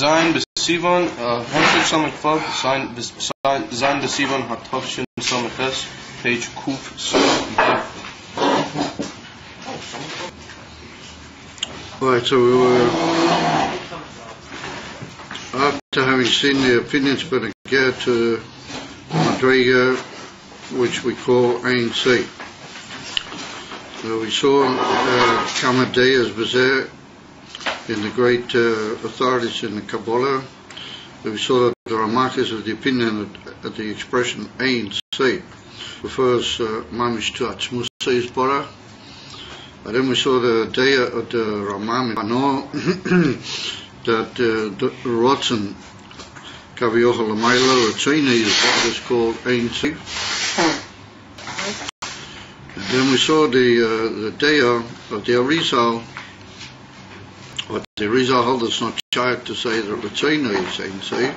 Sein bis Sivan, Hemshech Samech Vav, Sein bis Sivan hat Tafshin Samech S, page Kuf Vav. Right, so we were, after having seen the opinions by the Ger to Madrega, which we call Ein C. So we saw Kamadeyas Bezer in the great authorities in the Kabbalah. We saw that there are markers of the opinion that the expression Ein C refers mamish to Atzmusay's Bara. And then we saw the day of the Ramam that the Rotzen Kaviocha Lamaila Rotzini is what is called Ein C. And then we saw the day of the Arizal. But the Arizal held it's not child to say that Rotzini is Ein C.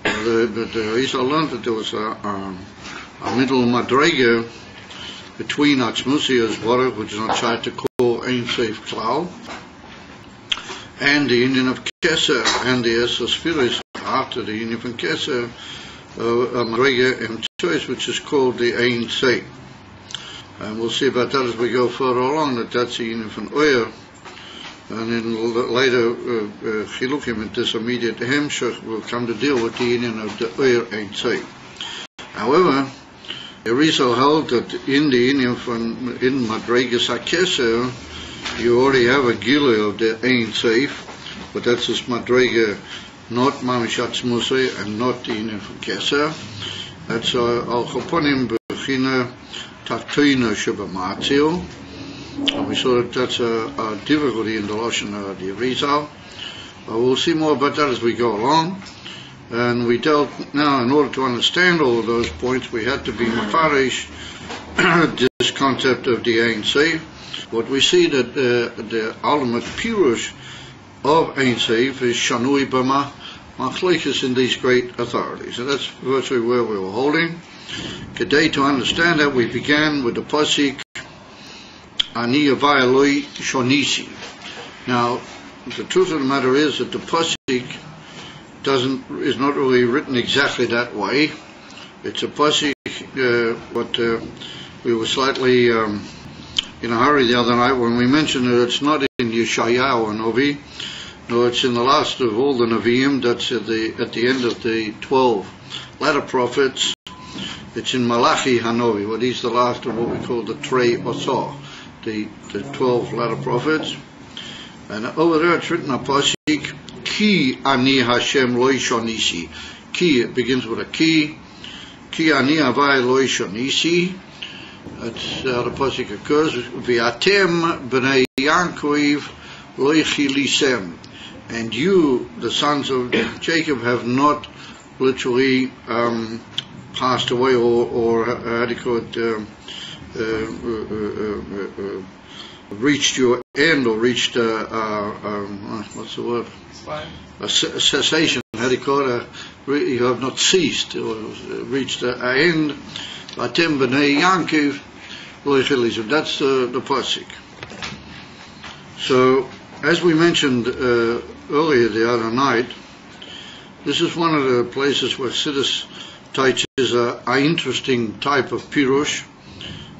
But the Arizal learned that there was a middle Madrega between Atzmusiya's water, which is not tried to call Ein Seif Klau, and the union of Keser and the Esosfiris after the union from Keser, Madrega and choice, which is called the Ein Seif. And we'll see about that as we go further along, that's the union from Oyer, and then later Chilukim in this immediate Hemshech will come to deal with the union of the Oyer Ein Seif. However, the Arizal held that in the union in Madregas HaKeser, you already have a Gila of the Ein Seif, but that's this Madrega, not Mamish Atzmusay, and not the union from Keser. That's Al Choponim Bechina Tachtoina Shebamatzil. And we saw that that's a difficulty in the Lashon of the Arizal. We'll see more about that as we go along. And we dealt now, in order to understand all of those points, we had to be mafarish this concept of the Ein Seif. What we see that the ultimate pirush of Ein Seif is Shanui Bama Machlekes in these great authorities. And that's virtually where we were holding. Today, to understand that, we began with the pasuk Ani Avai Eloi Shonisi. Now, the truth of the matter is that the pasuk is not really written exactly that way. It's a pasuk, but we were slightly in a hurry the other night when we mentioned that it's not in Yeshayahu and Novi. No, it's in the last of all the Nevi'im. That's at the end of the 12 latter prophets. It's in Malachi Hanovi, what is the last of what we call the Trei Osah, the 12 latter prophets. And over there it's written a pasuk, Ki ani Hashem loy shonisi. Ki, it begins with a ki. Ki ani avai loy shonisi. That's how the pasuk occurs. V'atem b'nei Yankov loy chilisem. And you, the sons of Jacob, have not literally passed away or how do you call it, reached your end, or reached what's the word? A cessation. How do you call it? You have not ceased or reached an end. Atem b'nei Yankov lo yichilizim. That's the pasuk. So, as we mentioned earlier the other night, this is one of the places where Siddur teaches an interesting type of pirush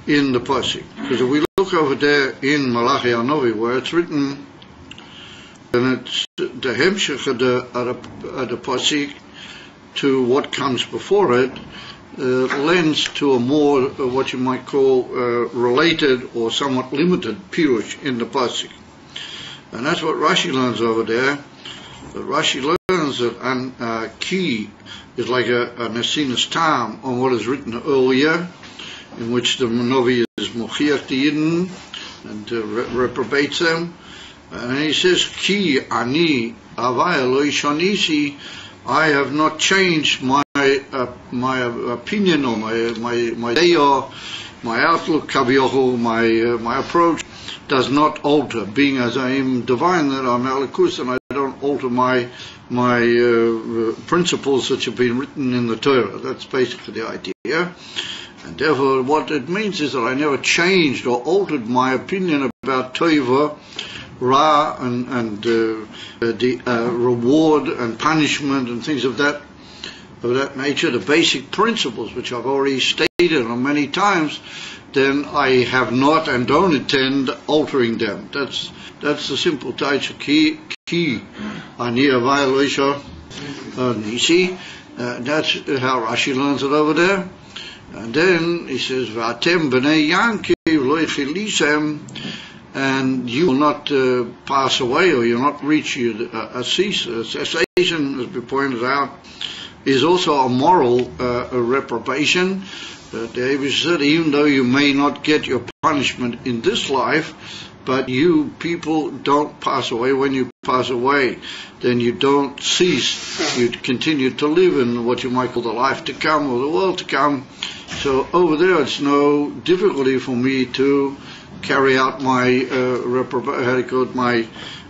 in the pasuk. Because if we look over there in Malachi Hanovi, where it's written, and it's the hemshech of the pasuk to what comes before it, lends to a more what you might call related or somewhat limited pirush in the pasuk, and that's what Rashi learns over there. Rashi learns that ki is like a nesinas tam on what is written earlier, in which the Novi is mochiach the Yidden and reprobates them. And he says, Ki ani avai eloi shonisi, I have not changed my opinion or my day or my outlook, kaviohu, my approach does not alter. Being as I am divine, that I'm Elikus, and I don't alter my principles that have been written in the Torah. That's basically the idea. And therefore, what it means is that I never changed or altered my opinion about Tova Ra and the reward and punishment and things of that nature, the basic principles which I've already stated on many times, then I have not and don't intend altering them. That's the simple taitcha ki ani avaya loisha nisi. That's how Rashi learns it over there. And then he says, "V'atem b'nei Yankiv lo yichilisem," and you will not pass away, or you'll not reach a cessation, as we pointed out, is also a moral reprobation. David said, even though you may not get your punishment in this life, but you people don't pass away. When you pass away, then you don't cease. You continue to live in what you might call the life to come, or the world to come. So over there, it's no difficulty for me to carry out my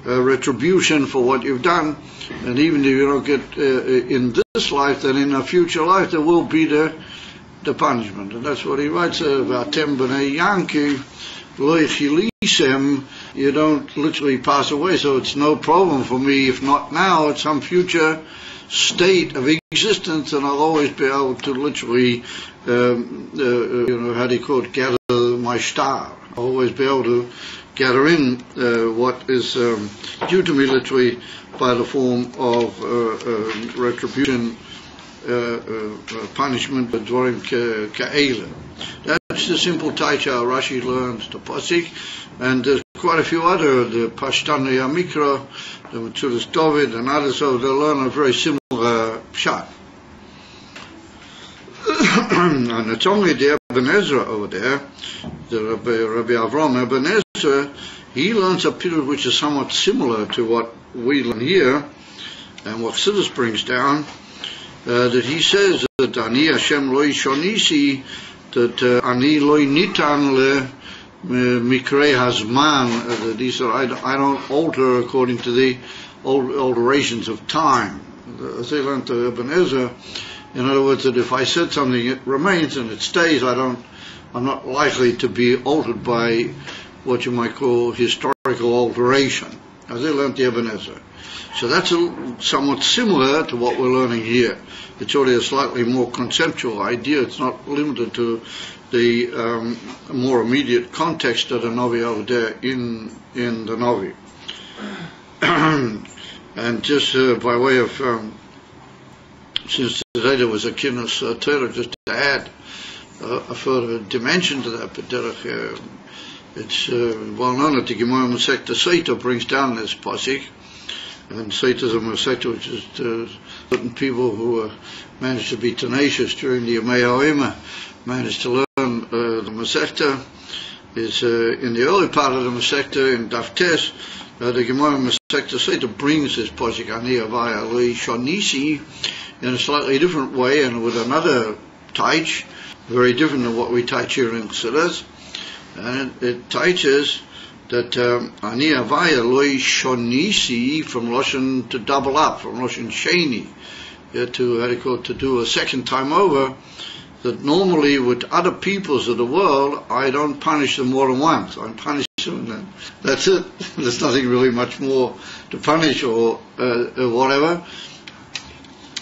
retribution for what you've done. And even if you don't get in this life, then in a future life there will be the punishment. And that's what he writes about. You don't literally pass away, so it's no problem for me. If not now, at some future state of existence, and I'll always be able to literally, gather my star. I'll always be able to gather in what is due to me literally by the form of retribution, punishment, dvorim ka'ela. That's the simple taitcha Rashi learns the pasuk, and there's quite a few other, the Pashtani Amikra, the Metzudas David, and others, so they learn a very similar pshat. And it's only the Ibn Ezra over there, the Rabbi Avram Ibn Ezra, he learns a pidut which is somewhat similar to what we learn here, and what Chassidus brings down, that he says that Ani Hashem Loi Shonisi, that Ani Loi Nitan Le Mikrei Hazman, that he said, I don't alter according to the alterations of time. As they learned to Ibn Ezra, in other words, that if I said something, it remains and it stays. I'm not likely to be altered by what you might call historical alteration, as they learned the Ibn Ezra. So that's somewhat similar to what we're learning here. It's only a slightly more conceptual idea. It's not limited to the more immediate context of the Navi over there in the Navi. And just by way of, since today there was a Kinus Torah, just to add a further dimension to that, but it's well known that the Gemara Masechta Seita brings down this pasuk, and Seita is a Masechta which is certain people who managed to be tenacious during the Yemei HaOmer, managed to learn the Masechta. Is in the early part of the Masechta, in Daf Tes, the Gemara Masechta Seita brings this pasuk Ani Avaya Loi Shonisi in a slightly different way and with another taich, very different than what we taich here in Chassidus. And it teiches that Ani Avaya Loi Shonisi, from Loshen to double up, from Loshen Sheni, to do a second time over, that normally with other peoples of the world, I don't punish them more than once. I punish them and that's it. There's nothing really much more to punish or whatever.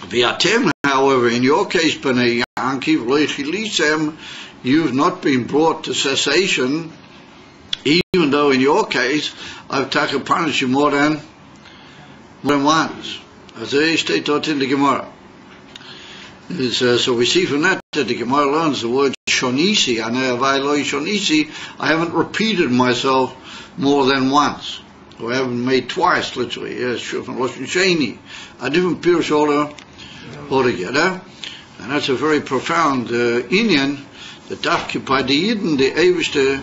V'atem, however, in your case, B'nei Yankiv lo yichilisem, you've not been brought to cessation, even though in your case I've taken punish you more than once. As they state taught in the Gemara. So we see from that the Gemara learns the word shonisi, shonisi. I haven't repeated myself more than once, or I haven't made twice, literally. Yes, from Loshen Sheni, a different pirush altogether, and that's a very profound inyan. The dafki by the Yidden, the Eivishter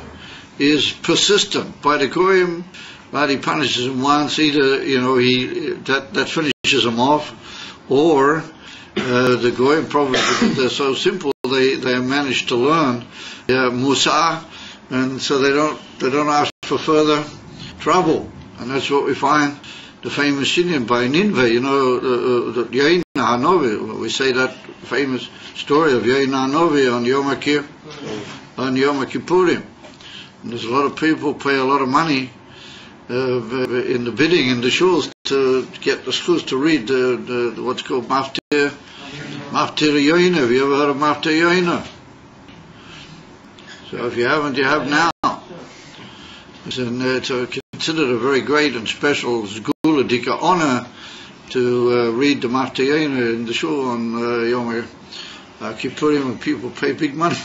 is persistent. By the Goyim, he punishes him once, either that finishes him off, or the Goyim, probably because they're so simple, they manage to learn Musa, and so they don't ask for further trouble. And that's what we find the famous Indian by Nineveh, the Yain Hanovi. We say that famous story of Yain Hanovi on Yom Kippurim. And there's a lot of people pay a lot of money in the bidding in the shuls to get the schools to read what's called Maftir Yoina. Have you ever heard of Maftir Yoina? So if you haven't, you have now. It's considered a very great and special Zgula Dika honor to read the Maftir Yoina in the shul on Yom Kippurim, and people pay big money.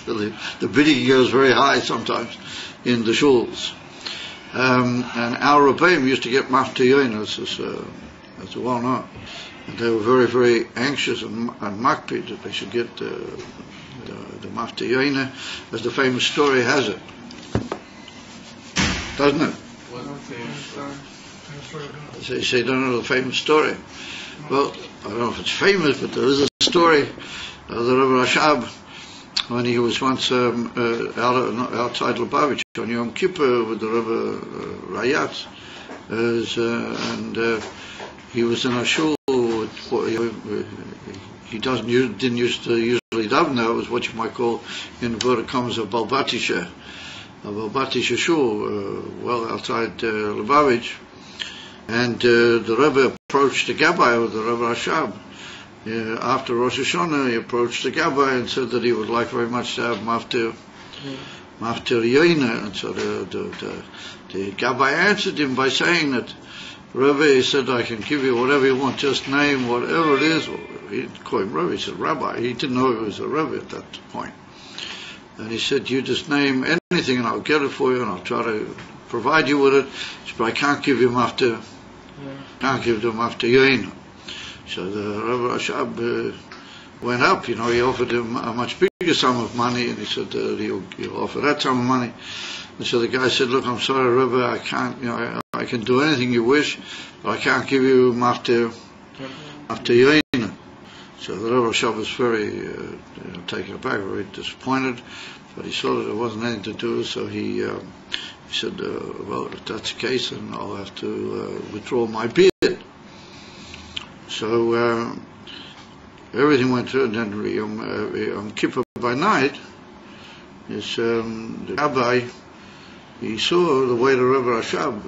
The bidding goes very high sometimes in the shuls. And our Rebbeim used to get Maftir Yoina, as well known. And they were very, very anxious and makpid that they should get the Maftir Yoina, as the famous story has it. Doesn't it? They say, don't know the famous story. Well, I don't know if it's famous, but there is a story of the Rebbe Rashab when he was once outside Lubavitch on Yom Kippur with the Rebbe Rayatz, and he was in a shul. He didn't used to usually daven there. It was what you might call, in inverted commas, a Balbatisha shul, well outside Lubavitch. And the Rebbe approached the Gabbai with the Rebbe Rashab. After Rosh Hashanah, he approached the Gabbai and said that he would like very much to have Maftir Yoina. And so the Gabbai answered him by saying that, Rebbe, he said, I can give you whatever you want, just name whatever it is. Well, he didn't call him Rebbe, he said Rabbi. He didn't know he was a Rebbe at that point. And he said, you just name anything and I'll get it for you and I'll try to provide you with it, but I can't give you Maftir. Can't give them Maftir Yoina. So the Rebbe Rashab went up, he offered him a much bigger sum of money, and he said he'll offer that sum of money. And so the guy said, look, I'm sorry, Rebbe, I can't, I can do anything you wish, but I can't give you Maftir Yoina. So the Rebbe Rashab was very taken aback, very disappointed, but he saw that there wasn't anything to do, so he said, well, if that's the case, then I'll have to withdraw my bid. So everything went through, and then Yom Kippur by night, the Rabbi, he saw the way the Rebbe Rashab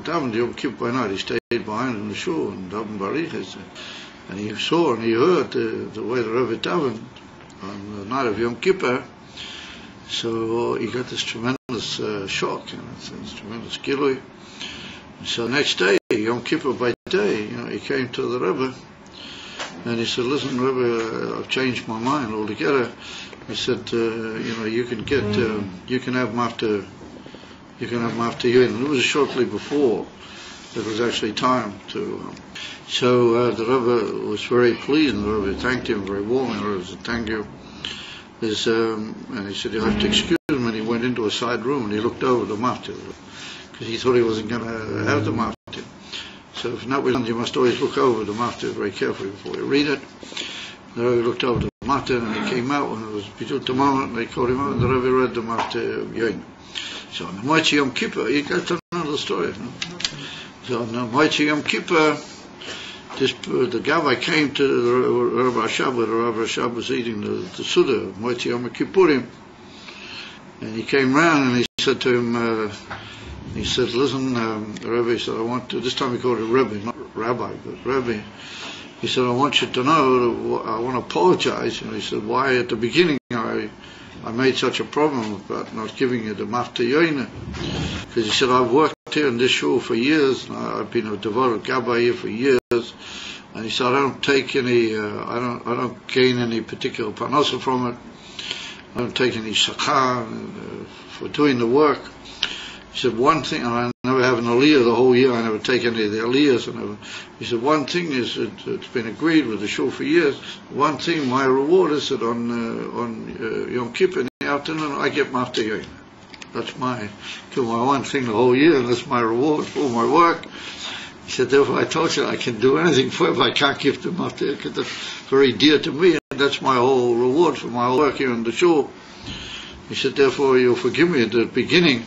davened Yom Kippur by night. He stayed behind in the shul and davened Barichas, and he saw and he heard the way the Rebbe davened on the night of Yom Kippur. So he got this tremendous shock, this tremendous gilui. So the next day, Yom Kippur by day, he came to the Rebbe, and he said, listen, Rebbe, I've changed my mind altogether. He said, you can have Maftir Yoina. And it was shortly before it was actually time to. So the Rebbe was very pleased, and the Rebbe thanked him very warmly. The Rebbe said, thank you. And he said, you have to excuse him. And he went into a side room and he looked over the Maftir, because he thought he wasn't going to have the Maftir. So if not, you must always look over the Maftir very carefully before you read it. The Rebbe looked over the Maftir, and he came out when it was between the moment, and they called him out, and the Rebbe read the Maftir Yoina. So on the Moitzi Yom Kippur, you got to know the story. No? So on the Moitzi Yom Kippur, the Gabbai came to the Rebbe Rashab, where the Rebbe Rashab was eating the Suda, Moitzi Yom Kippurim, and he came round and he said to him, he said, listen, the Rebbe, he said, I want to, this time he called him Rebbe, not Rabbi, but Rebbe. He said, I want you to know, I want to apologize. He said, why at the beginning I made such a problem about not giving you the Maftir Yoina? Because he said, I've worked here in this shul for years, and I've been a devoted Gabbai here for years, and he said, I don't take any, I don't gain any particular parnasa from it. I don't take any shachar for doing the work. He said, one thing, and I never have an aliyah the whole year, I never take any of the aliyahs. He said, one thing is, it's been agreed with the shul for years, one thing, my reward is that on Yom Kippur in the afternoon, I get Maftir Yoina. That's my one thing the whole year, and that's my reward for all my work. He said, therefore I told you I can do anything for it, but I can't give them Maftir, because that's very dear to me, and that's my whole reward for my whole work here in the shul. He said, therefore you'll forgive me at the beginning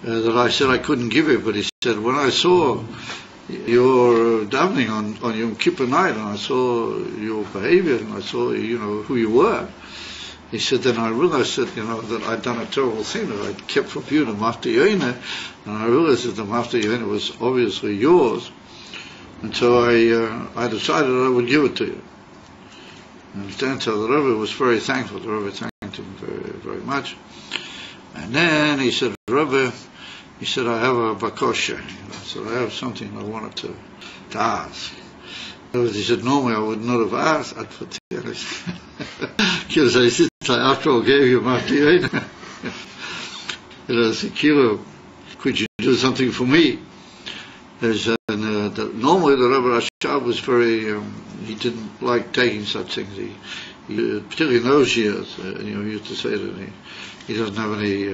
that I said I couldn't give it, but he said, when I saw your davening on Yom Kippur night, and I saw your behavior, and I saw, who you were, he said, then I realized that, that I'd done a terrible thing, that I'd kept from you the Mafta Yoina, and I realized that the Mafta Yoina was obviously yours, and so I decided I would give it to you. Understand? So the Rebbe was very thankful. The Rebbe thanked him very, very much. And then he said, Rebbe, he said, I have a bakosha. So I have something I wanted to ask. He said, normally I would not have asked. I'd put because I said, after all, gave you Mafti. I said, Kilo, could you do something for me? Normally the Rebbe Rashab was very, he didn't like taking such things. He particularly in those years, he used to say that he doesn't have any,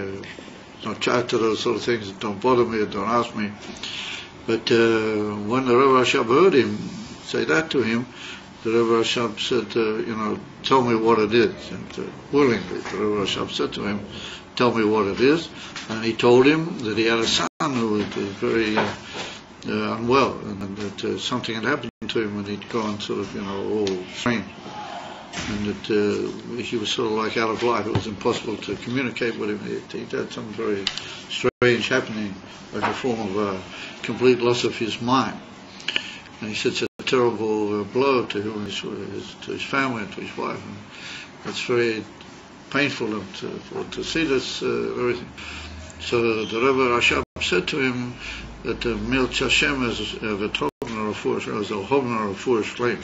no charge to those sort of things, don't bother me, don't ask me. But when the Rebbe Rashab heard him say that to him, the Rebbe Rashab said, tell me what it is. And willingly, the Rebbe Rashab said to him, tell me what it is. And he told him that he had a son who was very unwell, and that something had happened to him, and he'd gone sort of, all strange, and that he was sort of like out of life. It was impossible to communicate with him. He'd had some very strange happening, like a form of complete loss of his mind. And he said it's a terrible blow to him, to his family, and to his wife. And it's very painful to see this everything. So the Rebbe Rashab said to him that Milch Hashem is a Tovner of Furish, as a Hovner of Furish Flame.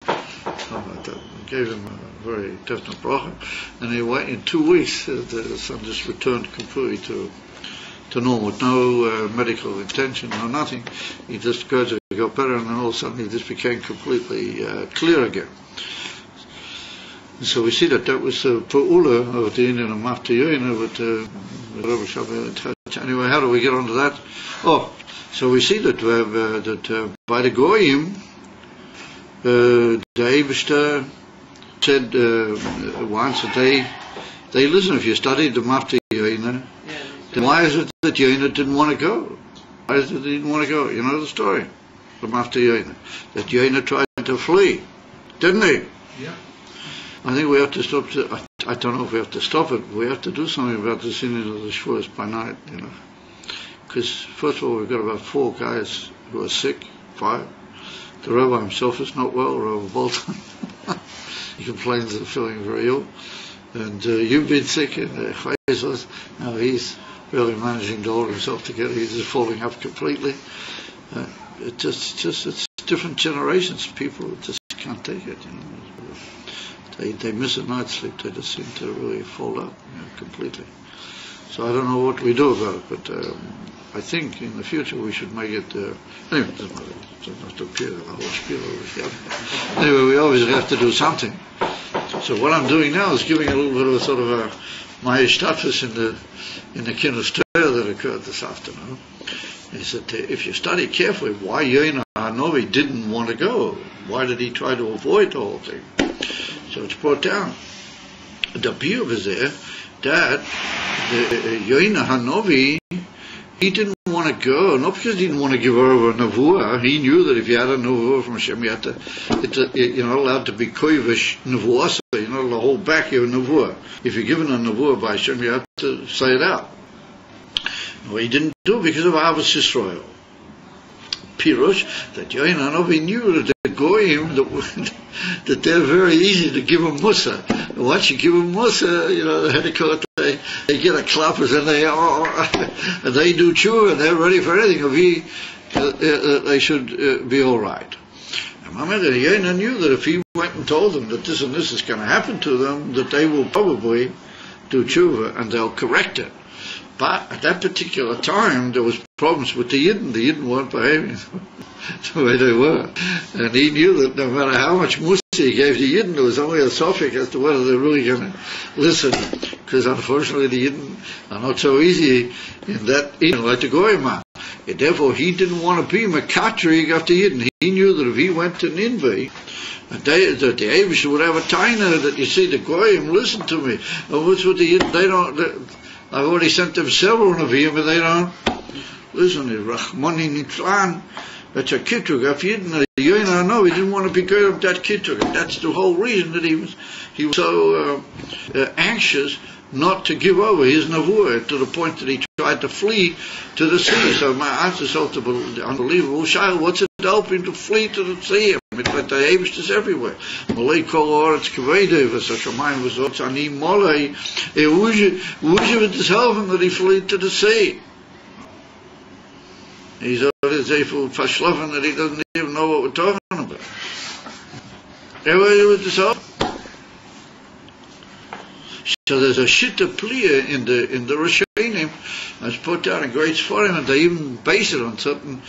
Something like that. He gave him a very definite bracha, and he went in 2 weeks. The son just returned completely to normal, with no medical intention, no nothing. He just gradually got better, and then all of a sudden he just became completely clear again. And so we see that was Pa'ula of the Indian and Mafta Yoina with Rebbe Shabbat. Anyway, how do we get onto that? Oh, so we see that by the Goyim, the Eibishter said once that they listen. If you studied the Mafta Yoina, then why is it that Yoina didn't want to go? Why is it that he didn't want to go? You know the story, the Mafta Yoina, that Yoina tried to flee, didn't he? Yeah. I think we have to stop. I don't know if we have to stop it. But we have to do something about the singing of the Shavuos by night, Because first of all, we've got about 4 guys who are sick. 5. The Rabbi himself is not well. Rabbi Bolton. He complains of feeling very ill. And you've been sick, and Chayes, now he's really managing to hold himself together. He's just falling up completely. It's different generations. People just can't take it. They miss a night's sleep. They just seem to really fall out completely. So I don't know what we do about it, but I think in the future we should make it. Anyway, it doesn't matter. It doesn't have to appear the whole spiel. Anyway, we always have to do something. So what I'm doing now is giving a little bit of a sort of a Mahishtatus in the Kinus Torah that occurred this afternoon. He said, if you study carefully why Yoina Hanovi didn't want to go, why did he try to avoid the whole thing? So it's brought down. The Biur is there that Yoina Hanovi, he didn't want to go, not because he didn't want to give over a Nevuah. He knew that if you had a Nevuah from Hashem, you had to, you're not allowed to be koivish Nevuah, so you're not allowed to hold back your Nevuah. If you're given a Nevuah by Hashem, you have to say it out. Well, he didn't do it because of Ahavas Yisrael. Pirush, that Yoina Hanovi knew that the Goyim, that they're very easy to give them Musa. And once you give them Musa, the Hedekot, they get a clappers and they do tshuva and they're ready for anything. They should be all right. And Yoina knew that if he went and told them that this and this is going to happen to them, that they will probably do tshuva and they'll correct it. But at that particular time, there was problems with the Yidden. The Yidden weren't behaving the way they were. And he knew that no matter how much Musa he gave the Yidden, there was only a suffix as to whether they're really going to listen. Because unfortunately the Yidden are not so easy in that, like the Goyim. And therefore he didn't want to be Makatrig after Yidden. He knew that if he went to Ninveh, that the Abish would have a taina that, you see, the Goyim, listen to me. And what's with the Yidden? They don't... I've already sent them several Nevi'im, but they don't Listen, Rachmani Nitzlan, that's a kitrug. If you didn't know, he didn't want to be good of that kitrug. That's the whole reason that he was so anxious not to give over his nevuah, to the point that he tried to flee to the sea. So my answer is also unbelievable. Shail, what's it help him to flee to the sea? I mean, but the Eibush is everywhere. Malay kol oretz kaveda v'sashamayim v'zot ani molay. Who's it helping that he fled to the sea? He's already so verschlafen that he doesn't even know what we're talking about. Everybody with this help. So there's a shitta pliya in the Rishonim that's put down in great Sforim, and they even base it on certain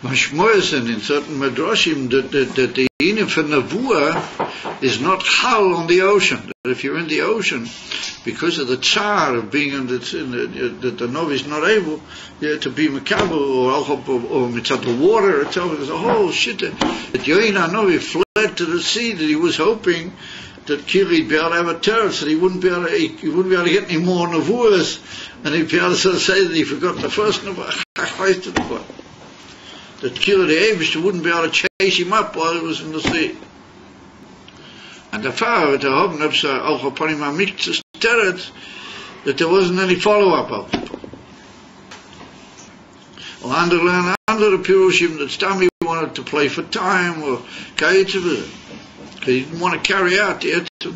mashmoyas and in certain madrashim that the inyan for nevuah is not chal on the ocean. That if you're in the ocean, because of the tsar of being in that the novi is not able to be mekabel or mitzat the water itself, there's a whole shitta that Yoina Novi fled to the sea, that he was hoping that Kiri'd be able to have a terrace, that he wouldn't be able to get any more nevuahs, and he'd be able to sort of say that he forgot the first nevuah. That Kiri the Eibush wouldn't be able to chase him up while he was in the sea. And the Pharaoh to open up upon him that there wasn't any follow-up of it. Or under the Pirushim that Stami wanted to play for time or Kayitzav, because he didn't want to carry out the Etzim.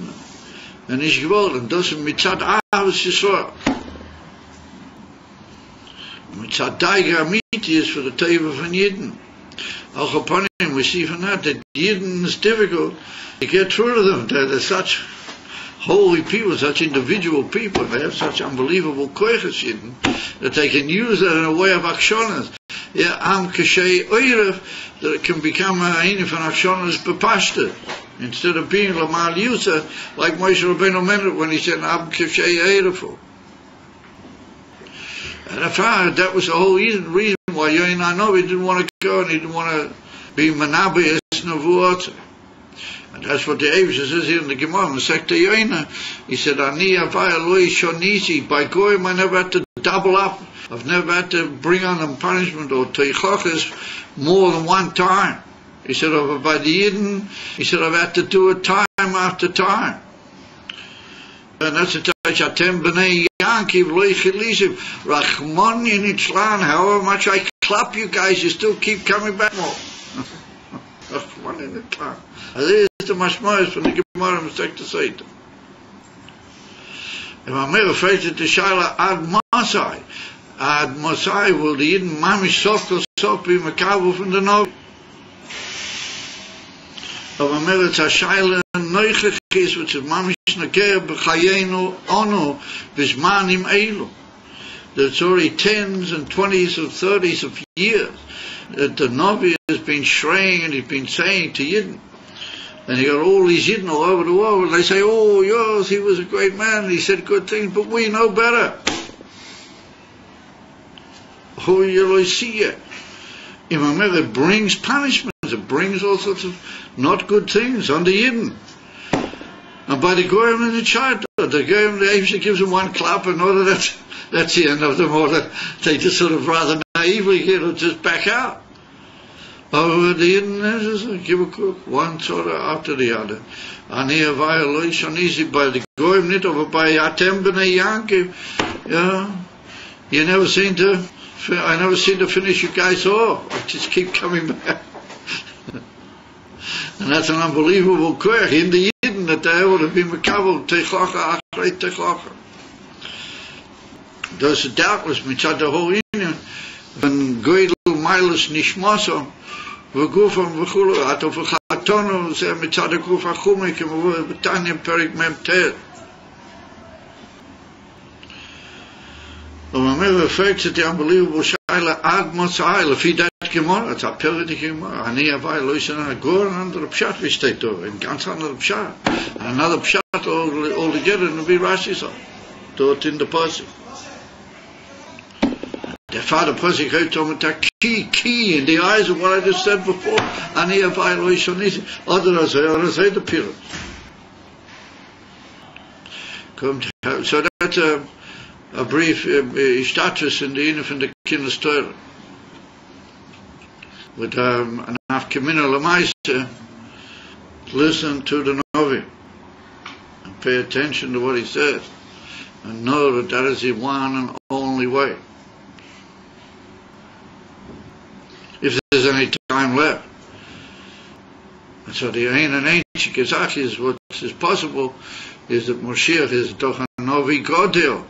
And he's gewollt, and das mitzad Ahavas Yisrael. Mitzad Daiga Amiti is for the Teva von Yidden. Auch upon him we see from that Yidden is difficult to get through to them. They're such holy people, such individual people. They have such unbelievable koiches Yidden that they can use that in a way of akshonas. Yeah, am kashay oirev, that it can become a inyan von akshonas bepashta. Instead of being Lamal Yusa, like Moshe Rabbeinu meant when he said, Am Kivshei Eirefu. And that was the whole reason why Yoina Novi didn't want to go, and he didn't want to be Manabias Nevuot. And that's what the Eibush says here in the Gemara, in the Sekta Yoina. He said, Ani Avai Eloi Shonisi, by Goyim I never had to double up. I've never had to bring on them punishment or teichachas more than one time. He said, by the Yidden, he said, I've had to do it time after time. And that's a Atem B'nei Yankiv Loi Chilishim Rachmon Yinitzlan. However much I clap you guys, you still keep coming back more. Rachmon Yinitzlan. And this is the mashmoyas from the Gemara mistake to say it. If I'm ever afraid to Shaila Ad Masai will the Yidden Mamish Sof be Makabel from the Novi. Of a merit a shaila neuchlich is, which is mamish nageir b'chayenu onu b'zmanim eilu. There's already 10s and 20s and 30s of years that the Novi has been shraying and he's been saying to Yidden. And he got all these Yidden all over the world, and they say, oh, yes, he was a great man, he said good things, but we know better. Who you see it? It brings punishment. It brings all sorts of not good things on the Yidden. And by the Goyim and the Chayta, the Goyim, the Eibush gives them one clap, and all of that's the end of them, or they just sort of rather naively just back out. Oh, the Yidden just give a cook, one sort of after the other. And here, violation easy by the Goyim, not over by Atem B'nei Yankiv. Yeah, you never seem to. I never seem to finish you guys off. I just keep coming back. And that's an unbelievable koyach in the Yidden that they're able to be mekabel teichacha achrei teichacha. There's doubtless mitzad the whole inyan when goydel milus nishmaso v'gufam v'chulu ato v'chatonu ze mitzad the guf hachumik v'tanya perik mem tel. But when we refer to the unbelievable shaila ad mosai lefi that Gemara, it's a periodic Gemara. Ani avai loisana gor and under the pshat we stay to, and ganz under the pshat, and another pshat all together, and it'll be Rashi so. Do it in the pasuk. The father pasuk heard to that key in the eyes of what I just said before. Ani avai loisana. Other say the period. So that's a a brief status in the Inn von der Kindersteuer. With an afkemina lemaisa, listen to the Novi and pay attention to what he says and know that that is the one and only way. If there's any time left. And so the Ein and Ein Shikazach is what is possible is that Moshiach is doch a Novi Godel.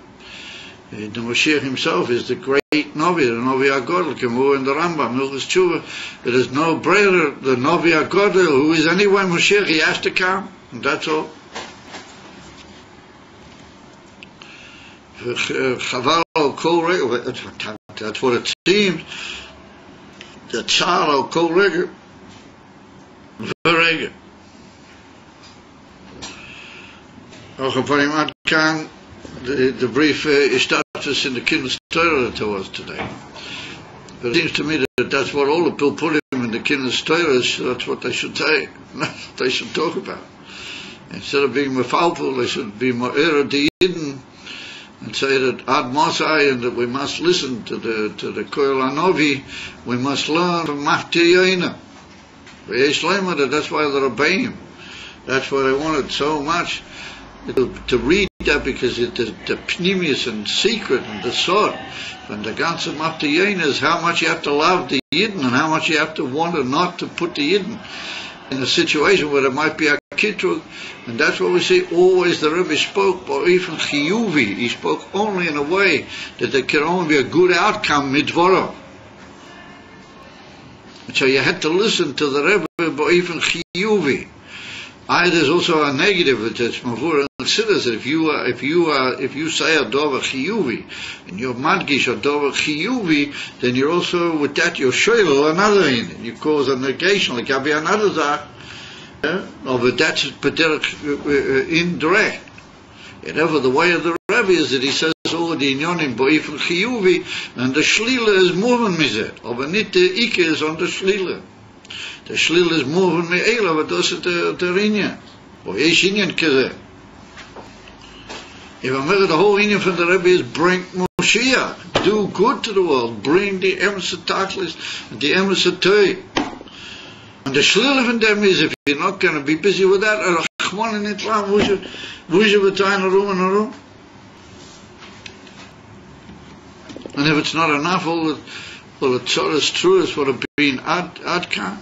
The Moshiach himself is the great Novi, the Novi HaGodel, Kemu in the Rambam, Milchus Tshuva. There is no greater the Novi HaGodel, who is anyway Moshiach, he has to come, and that's all. Chaval Kol Regel, that's what it seems. The Tzar Kol Regel, Verregel. Auch upon him ad kan the brief status in the Kinder's Torah to us today. But it seems to me that that's what all the people put him in the Kinder's Torah is. That's what they should say. They should talk about. Instead of being mefalpul, they should be mo'era d'yidin and say that ad mosai, and that we must listen to the Koil Anovi. We must learn from Mahtiyayna. That's why the Rabbeim. That's why they wanted so much to read that, because the pnimius and secret and the sort and the ganze Mahtiyayna is how much you have to love the Yidden and how much you have to want to not to put the Yidden in a situation where there might be a kitrug. And that's what we see always. The Rebbe spoke, or even chiyuvi, he spoke only in a way that there can only be a good outcome midvoro. So you had to listen to the Rebbe, but even chiyuvi. There's also a negative. It's mavur and chassidus. If you say a dover chiyuvi and you're madgish a dover chiyuvi, then you're also with that you're shoyl another in, and you cause a negation. Like be another zach, but that's indirect. And ever the way of the Rebbe is that he says all the inyonim boifel chiyuvi, and the shlila is moving mizet, aber nicht the ikke is on the shlila. The shlil is moving me eila, but das ist der Inyan. Or yesh Inyan kazeh. If I'm the whole Inyan from the Rebbe is bring Moshiach, do good to the world, bring the emes taklis and the emes toy. And the shlil of them is, if you're not going to be busy with that, Rachman in Islam, would you between a room and a room? And if it's not enough, all the tzorah's truths would have been adkan.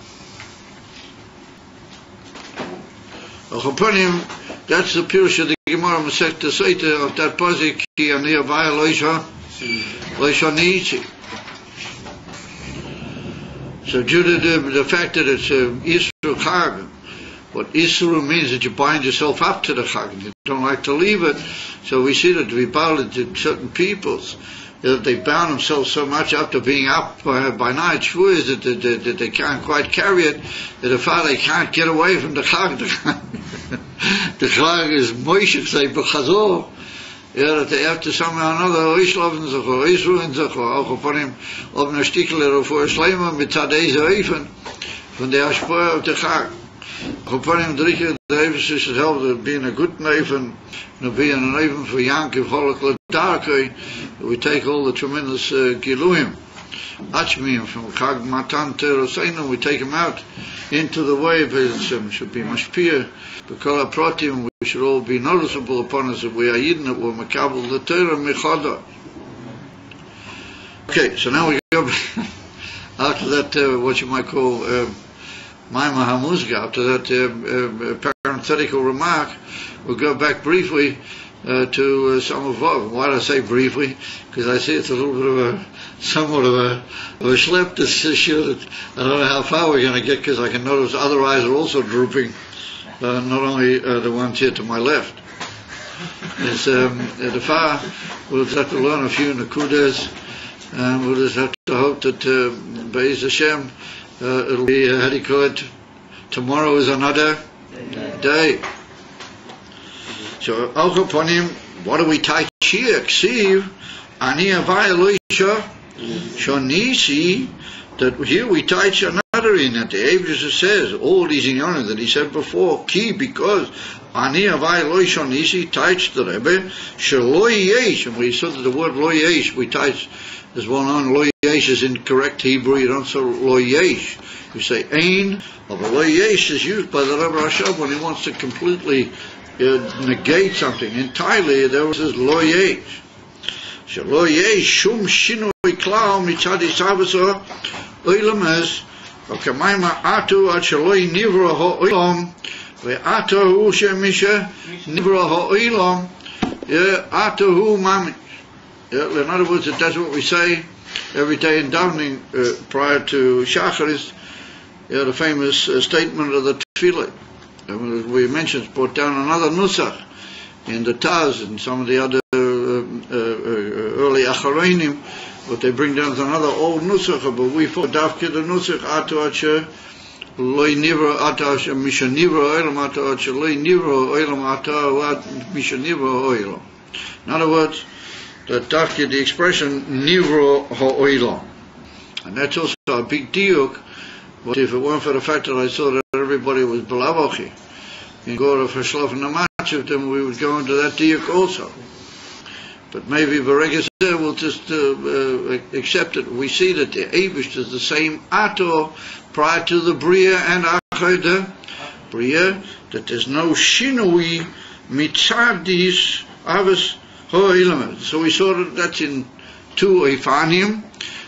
That's the pirush of the Gemara Masechta Seita of that pasuk ki ani avaya loisha niichi. So due to the fact that it's Isru Chag, what Isru means that you bind yourself up to the Chag, you don't like to leave it. So we see that we bound to certain peoples, that they bound themselves so much up to being up by night shvuas that they can't quite carry it, that if they can't get away from the Chag. The Chag is Moishik say b'chazor, that they have to somehow or another Oishlaven sich or Oisruhen sich or auch upon him auf einer Stikel or for Schleimer mit Zadeze Eifen von der Aschpoe of the Chag. Upon him the Eifen should help being a good Eifen, being an Eifen for Yankiv Holokle Darkei. We take all the tremendous Giluim, Achmim from Chag Matan Teroseinu, we take him out into the way, but it should be mashpia. B'kol hapratim, we should all be noticeable upon us that we are Yidden, that we're makabel the Torah mechada. Okay, so now we go after that, what you might call Maimah HaMuzga, after that parenthetical remark, we'll go back briefly to Samech Vav. Why do I say briefly? Because I see it's a little bit of somewhat of a schlep, this issue that I don't know how far we're going to get, because I can notice other eyes are also drooping, not only the ones here to my left. It's the far, we'll just have to learn a few nakudas, and we'll just have to hope that Be'ez Hashem, it'll be, how do you call it, tomorrow is another day. So, auch upon him, what do we touch here? Ksiv, ani avaya loisha, shonisi, that here we touch another another in that the Abishah says all these inyanim that he said before, key, because ani avai loishon isi taich the Rebbe shelo yesh, and we saw that the word lo yesh we taich is well known. Lo yesh is in correct Hebrew. You don't say lo yesh. You say ein. But lo yesh is used by the Rebbe Rashab when he wants to completely negate something entirely. There was this lo yesh. Shelo yesh shum shinui klau mitzad isavaso oilam es v'kamayma atu ad shelo nivra ha'olam ve'atu hu shemisha nivra ha'olam atu hu mamish. In other words, that's what we say every day in davening prior to Shacharis. The famous statement of the Tefillah. We mentioned, brought down another nusach in the Taz and some of the other early Acharonim, but they bring down another old nusach, but we for dafke the nusach atu ache loy nivra atu ache misha nivra oilam atu ache loy nivra oilam atu misha nivra oilam. In other words, the dafke the expression nivra ha'oilam, and that's also a big diuk. But if it weren't for the fact that I saw that everybody was belavochi in Gora for Shlof and Namachiv, then we would go into that diuk also. But maybe Beregas will just accept it. We see that the Eibush is the same Ato prior to the Bria and Achar the Bria, that there's no Shinui Mitzadis Avas Ho'ilamet. So we saw that that's in 2 Eifanim,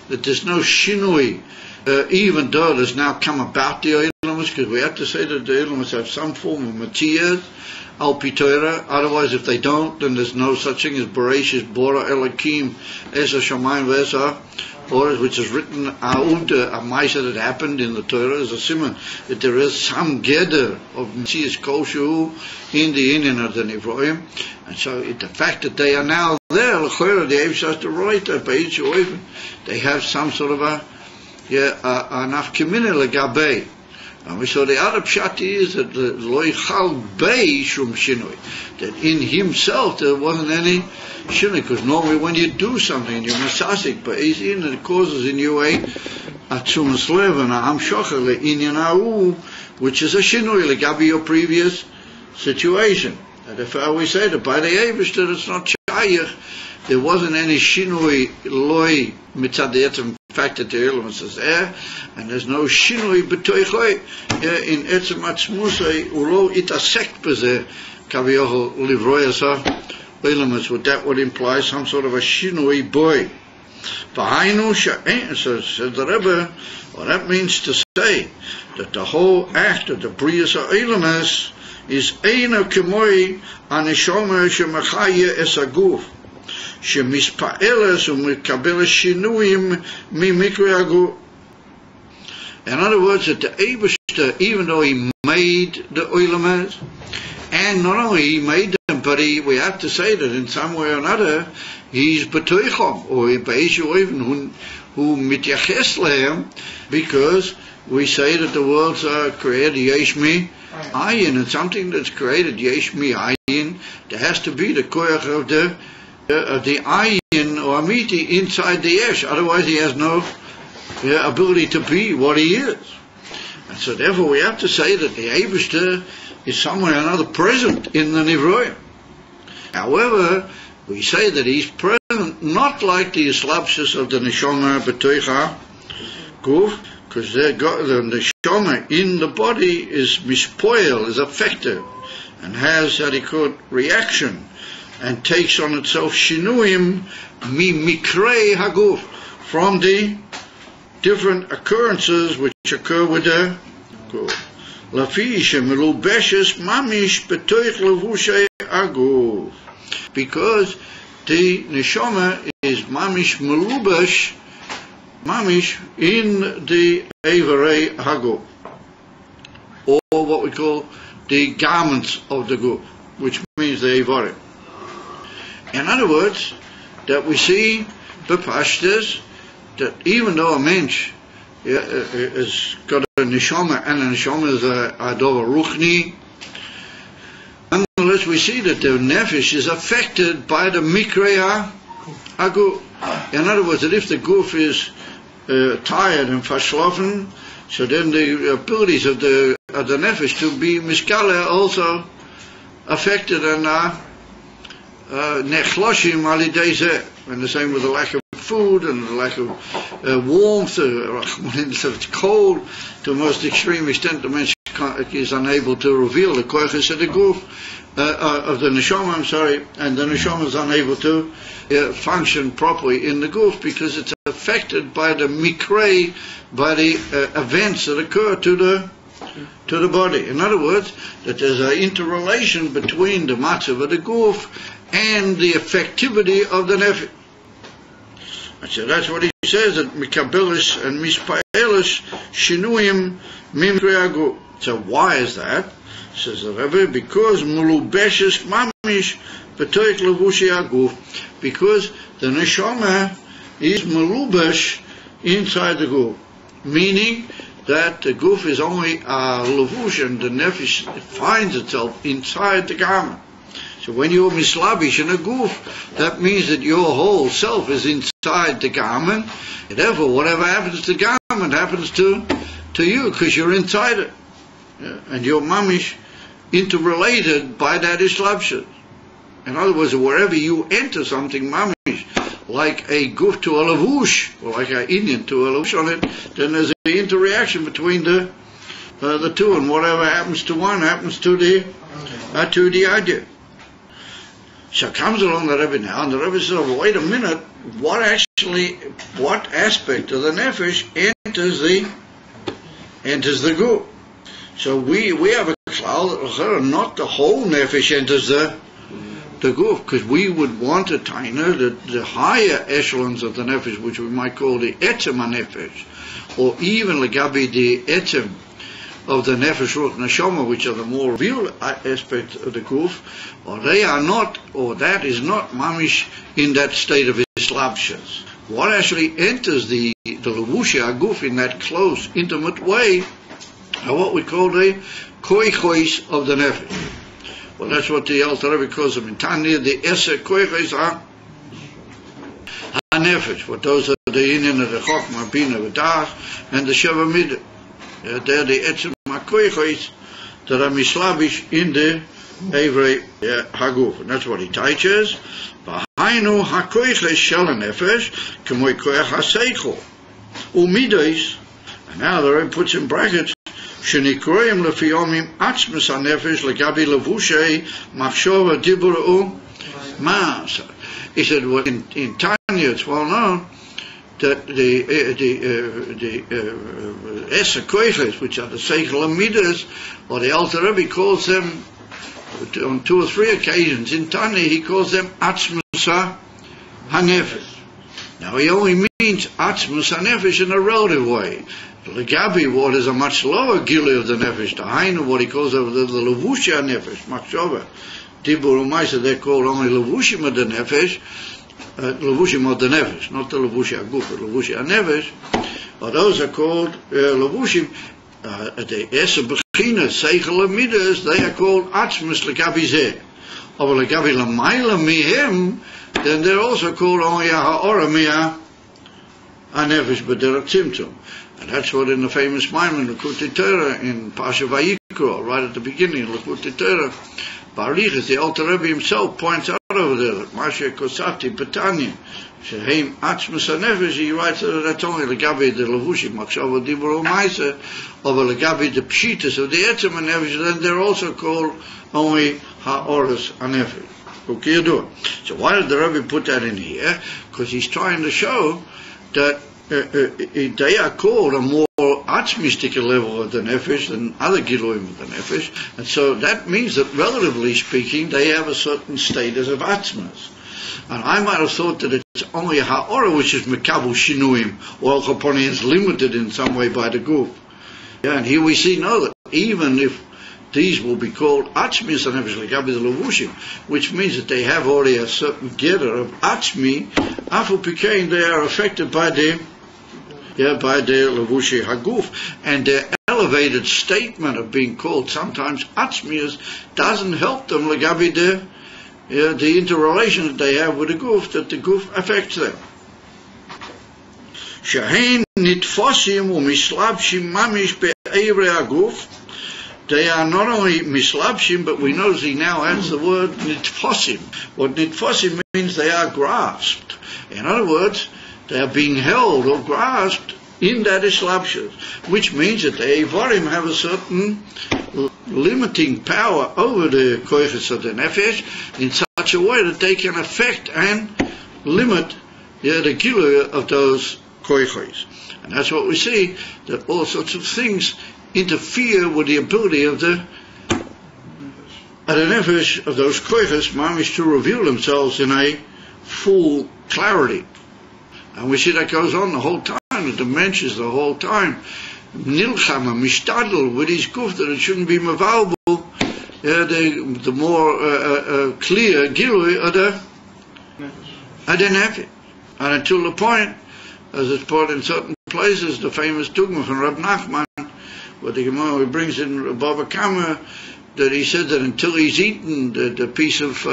that there's no Shinui, even though there's now come about the Eilamet, because we have to say that the Eilamet have some form of Matthias, Al Pitorah. Otherwise, if they don't, then there's no such thing as Bereshis, Bora, Elokim, Esa, Shamayim, Vesa, or which is written, a Maisa that happened in the Torah as a simon, that there is some gather of Messias Koshu in the Indian of the Nivroim. And so the fact that they are now there, the Eibush has to write that by each way, they have some sort of an afkimina legabei. And we saw the other pshat is that the loichal bei shum shinui, that in himself there wasn't any shinui, because normally when you do something you're masasik, but he's in it causes in you a tzumas lev and a hamshocha le'inyan, which is a shinui legabi your previous situation. And if I always say that by the Eibush that it's not shayach, there wasn't any shinui loy mitzad the fact that the element is there, and there's no shinui betoichloi in etzem atzmusay ulo itasek b'zeh kaviyachol livroyasa elements. Would that would imply some sort of a shinui boy? V'hainu she'en, says the Rebbe, well, that means to say that the whole act of the Brias HaElemes is eina k'moi anishoma shemachaya es aguf shemispa'eles umikabeles shinuim mimikri aguf. In other words, that the Eibush, even though he made the Eilemes, and not only he made them, but we have to say that in some way or another, he's betoichom, or beishu even who mityaches lehem, because we say that the worlds are created yesh mi ayin, and something that's created yesh mi ayin, there has to be the koyach of the ayin or amiti inside the yesh, otherwise he has no ability to be what he is. And so therefore we have to say that the Eibishter is somewhere or another present in the Nivroim. However, we say that he's present not like the Islapsis of the Neshama B'toicha Guf, because the Neshama in the body is mispoil, is affected, and has reaction, and takes on itself shinuim mi mikrei haguf, from the different occurrences which occur with the guf. Lafish melubeshes mamish betoich levushay aguf, because the neshama is mamish melubesh, mamish in the Eivarei haguf, or what we call the garments of the guf, which means the Eivarim. In other words, that we see bepashtas that even though a mensch has got a neshama, and a neshama is a adova ruchni, nonetheless we see that the nefesh is affected by the mikreya agu. In other words, that if the guf is tired and verschlafen, So then the abilities of the nefesh to be miskala also affected and nechloshim alidei zeh. And the same with the lack of food and the lack of warmth, if it's cold, to the most extreme extent the man is unable to reveal the koiches of the guf, of the neshama, and the neshama is unable to function properly in the guf because it's affected by the mikra, by the events that occur to the body. In other words, that there's an interrelation between the matzav of the guf and the effectivity of the nefesh. So that's what he says, that mikabelis and mispaelis shinuyim mimkri aguf. So why is that? Says the Rebbe, because mulubeshes mamish betoich levushi aguf, because the neshama is malubesh inside the guf, meaning that the guf is only a levush and the nefesh finds itself inside the garment. So when you're mislabish in a guf, that means that your whole self is inside the garment, and therefore whatever happens to the garment happens to you, because you're inside it. Yeah? And you're mamish interrelated by that islabshus. In other words, wherever you enter something mamish, like a guf to a lavush, or like an Indian to a lavush on it, then there's an interaction between the two, and whatever happens to one happens to the idea. So comes along the Rebbe now, and the Rebbe says, oh, wait a minute, what aspect of the nefesh enters the guf? So we have a cloud that not the whole nefesh enters the guf, because we would want a taina that the higher echelons of the nefesh, which we might call the etzem nefesh, or even legabi the etzem of the nefesh ruach neshama, which are the more real aspect of the guf, or they are not, or that is not mamish in that state of islabshus. What actually enters the levushi aguf in that close, intimate way are what we call the koichos of the nefesh. Well, that's what the Alter Rebbe calls them in Tanya. The eser koichos are nefesh. What those are the inyan of the chokmah, bina, v'das, and the sheva midah. They're the etzem koichos that are mislabish in the Evrei Haguf, and that's what he teaches. V'hainu hakoiches shel nefesh k'moi koich haseichel umidos. And now the Rebbe puts in brackets shenikroim lefiyomim atzmus hanefesh legabi levushay machshova dibur u'mas. He said, well, in Tanya it's well known that the eser koiches, which are the seichel amidas, or the Alter Rebbe calls them on 2 or 3 occasions in Tanya, he calls them atzmus hanefesh. Now he only means atzmus hanefesh in a relative way. Legabi, what is a much lower gili of the nefesh, the hainu, what he calls over the levushi hanefesh, machshova dibur u'maisa, they're called only levushim of the nefesh. Levushim of the nefesh, not the levushi aguf, but levushi hanefesh. Or those are called levushim. The eser bechina seichel amidas, they are called atzmus legabi zeh. Or legabi lamayla mihem, then they're also called only ha'ora miha hanefesh, but they're a tzimtzum. And that's what in the famous Maimon, L'Kutei Torah, in Pasha Vayikra, right at the beginning of L'Kutei Torah, Barichas, the Alter Rebbe himself points out over there that Mashiach Kosati Petanya, Sheheim Atzmus HaNefesh, he writes that that's only Legabi the Levushim, Machshava Dibur U'Maisa, or Legabi the Pshitas of the Etzem HaNefesh, then they're also called only Ha'oras HaNefesh. Okay, so why did the Rebbe put that in here? Because he's trying to show that they are called a more atzmistic level of the nefesh than other giluim of the nefesh, and so that means that relatively speaking they have a certain status of atzmas. And I might have thought that it's only a ha'ora which is mekabel shinuim, or al-chaponi is limited in some way by the guf. Yeah, and here we see now that even if these will be called atzmis and nefesh legabi the levushim, which means that they have already a certain gather of atzmi, after pikein they are affected by the levushi haguf, and their elevated statement of being called sometimes atzmias doesn't help them legabi the interrelation that they have with the guf, that the guf affects them. Shahein nitfosim umislabshim mamish be'evrei aguf. They are not only mislabshim, but we notice he now adds the word nitfosim. What nitfosim means, they are grasped. In other words, they are being held or grasped in that islabshus, which means that the Eivarim have a certain limiting power over the koiches of the nefesh in such a way that they can affect and limit the gilui of those koiches. And that's what we see, that all sorts of things interfere with the ability of the nefesh of those koiches, mamish, to reveal themselves in a full clarity. And we see that goes on the whole time, the dimensions the whole time. Nilchama, mishtadl, with his guf, that it shouldn't be mavalbul, the more clear gilui of the nefesh. And until the point, as it's put in certain places, the famous dogma from Rab Nachman, where the Gemara brings in Baba Kama, that he said that until he's eaten the piece of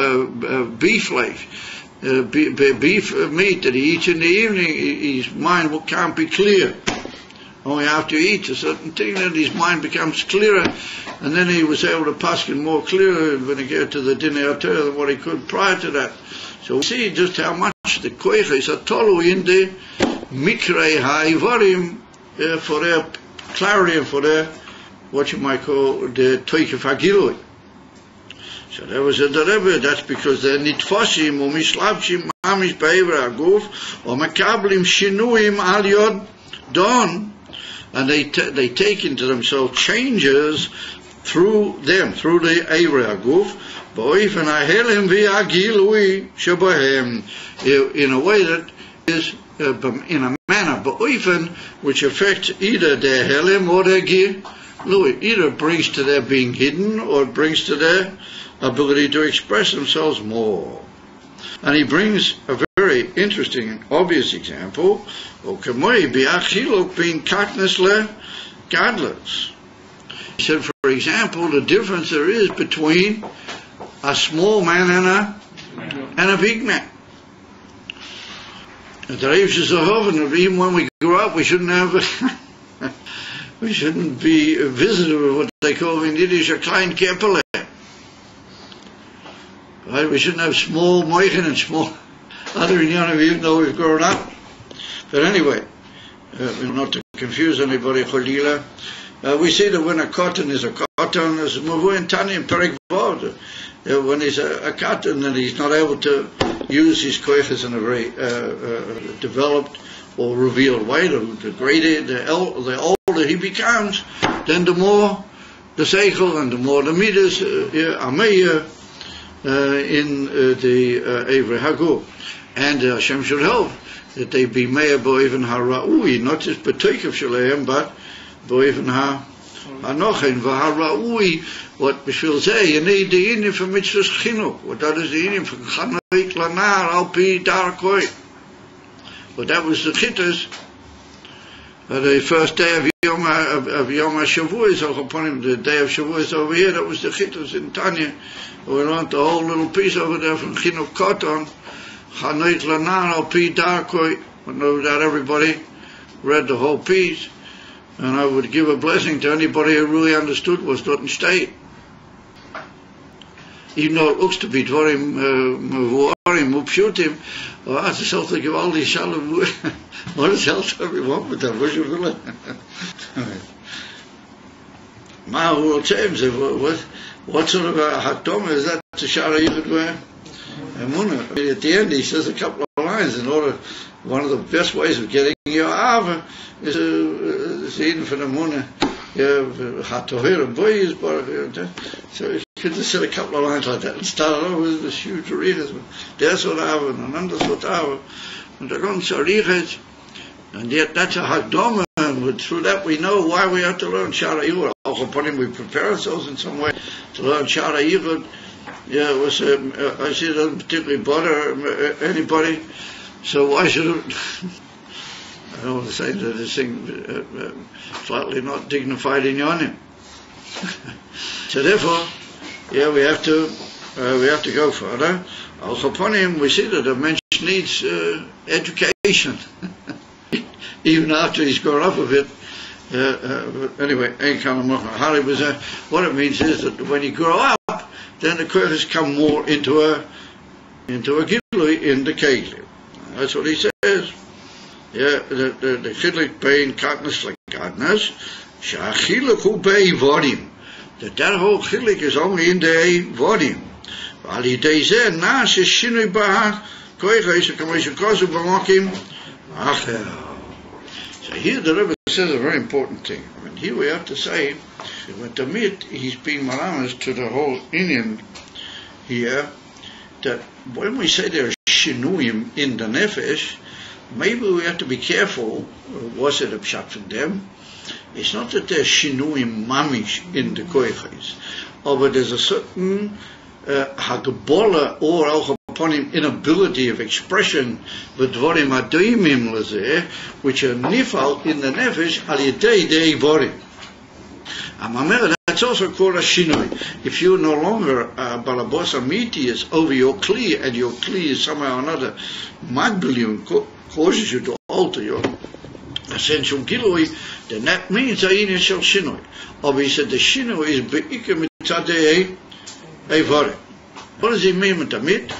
beef flesh, beef meat that he eats in the evening, his mind can't be clear. Only after he eats a certain thing, then his mind becomes clearer, and then he was able to paskin more clearer when he got to the dinner than what he could prior to that. So we see just how much the koiches are tolu in the mikrei ha'ivarim for their clarity and for their, what you might call, the toikef hagilui. So there was a Rebbe, that's because they're nitfosim or mislabshim mamish be'evrei aguf or makablim shinuim al yod don, and they take into themselves changes through them, through the evrei aguf, bo'ifan hahelim v'agilui shebahem, in a way that is in a manner bo'ifan which affects either their helim or their gilui, either brings to their being hidden or it brings to their ability to express themselves more. And he brings a very interesting and obvious example of kamoi bi'achiluk being katnes le gadlus. He said, for example, the difference there is between a small man and a big man. Even when we grow up, we shouldn't have we shouldn't be visited with what they call in Yiddish a klein keppele. Right? We shouldn't have small moichen and small other inyanim, even though we've grown up. But anyway, not to confuse anybody, cholila, we see that when a cotton is a cotton, as Mavu and Tani in Perek Vav, when he's a cotton and he's not able to use his koiches in a very developed or revealed way, the greater, the older he becomes, then the more the seichel and the more the midas ameya in the evrei haguf. And Hashem should help that they be meir bo'even hara'ui, not just b'toikev shaleim, but bo'even ha'anochen v'hara'ui. What Bishvil say, you need the inyan for mitzvahs chinuk. What that is the inyan for chanoik lanar al pi darkoi. But that was the chittas. The first day of Yom HaShavuos, upon him, the day of Shavuos over here, that was the chittas in Tanya. We learned the whole little piece over there from Chinuk Koton, Chanoik Lanar al Pi Darkoi. No doubt everybody read the whole piece, and I would give a blessing to anybody who really understood what's done in state. Even though it looks to be dvarim mevuarim upshutim, as it's also give all these shalom. What is else everyone with that? Mahu James, what sort of a hakdom is that to Shara Yichud where? Emunah. At the end he says a couple of lines in order. One of the best ways of getting your Ava is even for the Emunah. Hatohir and boys, so you could just say a couple of lines like that and start off with this huge readers. There's what Ava and another's what Ava. And they're going to and yet that's a hakdom, and through that we know why we have to learn Shara Yichud. Also upon him we prepare ourselves in some way to learn Shara Yichud. Yeah, it was, I see it doesn't particularly bother anybody, so why should it? I don't want to say that this thing slightly not dignified in yonim. So therefore, yeah, we have to go further. Also upon him we see that a mensch needs education. even after he's grown up a bit. But anyway, Hari was what it means is that when you grow up, then the koiches come more into a gilui in the kegli. That's what he says. Yeah, the chiluk bein katnas like katnas, shachiluk hu bei vodim. That whole chiluk is only in the vodim. Ali deze nas is shinui ba koiches kamosh kosu b'mokim acher. So here the Rebbe says a very important thing. I mean, here we have to say that when Tamid he's being malamas to the whole Indian here, that when we say there are shinuyim in the nefesh, maybe we have to be careful. Was it a pshat from them? It's not that there's shinuyim mamish in the koiches, but there's a certain hagbola or also upon him inability of expression with dvorim adoimim lezeh, which are nifal in the nefesh al yedei dei vorim. That's also called a shinoi. If you're no longer balabos amitius over your kli, and your kli is somehow or another magbilium causes you to alter your essential gilui, then that means a initial shinoi. Or he said the shinoi is be'ikah mitzadei vorim. What does he mean with tamid?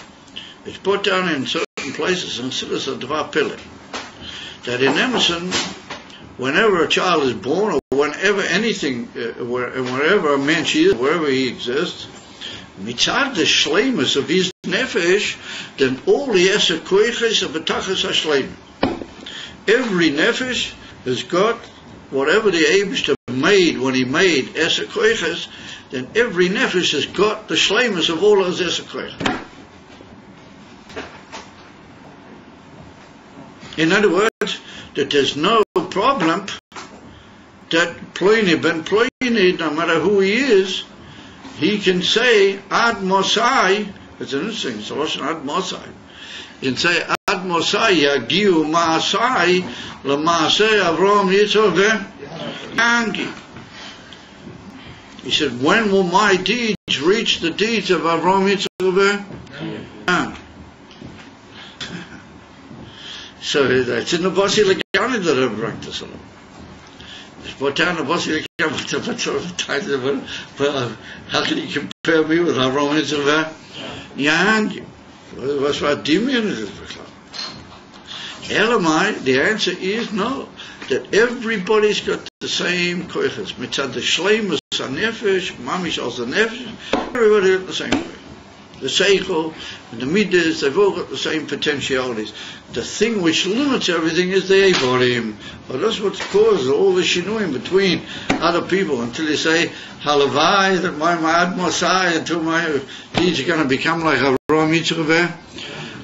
It's put down in certain places in Silas of Dvar Pele that in Emerson, whenever a child is born, or whenever anything, wherever a man is, wherever he exists, mitzad the shleimus of his nefesh, then all the eser koiches of betachas hashleim. Every nefesh has got whatever the Eibishter made when he made eser koiches, then every nefesh has got the shleimus of all those eser koiches. In other words, that there's no problem that Pliny, Ben Pliny, no matter who he is, he can say Ad Mosai. It's an interesting solution, Ad Mosai. He can say Ad Mosai Yagiu Maasai Lamaasei Avram Yitzhak Yangi. He said, when will my deeds reach the deeds of Avram Yitzhak Yangi? So that's in the Bossi Legani that I've brought this along. It's put down the Bossi Legani, but how can you compare me with Avram Yitzhak Yangi? What's what Dimion is? Elamai, the answer is no. That everybody's got the same koiches. Mitzad the shleimus hanefesh, mamish also nefesh. Everybody got the same way. The seichel and the midas, they've all got the same potentialities. The thing which limits everything is the evorim. Well, that's what causes all the shinuim between other people until you say, halavai, that my ad mosai, until my deeds are going to become like Avraham Yitzchak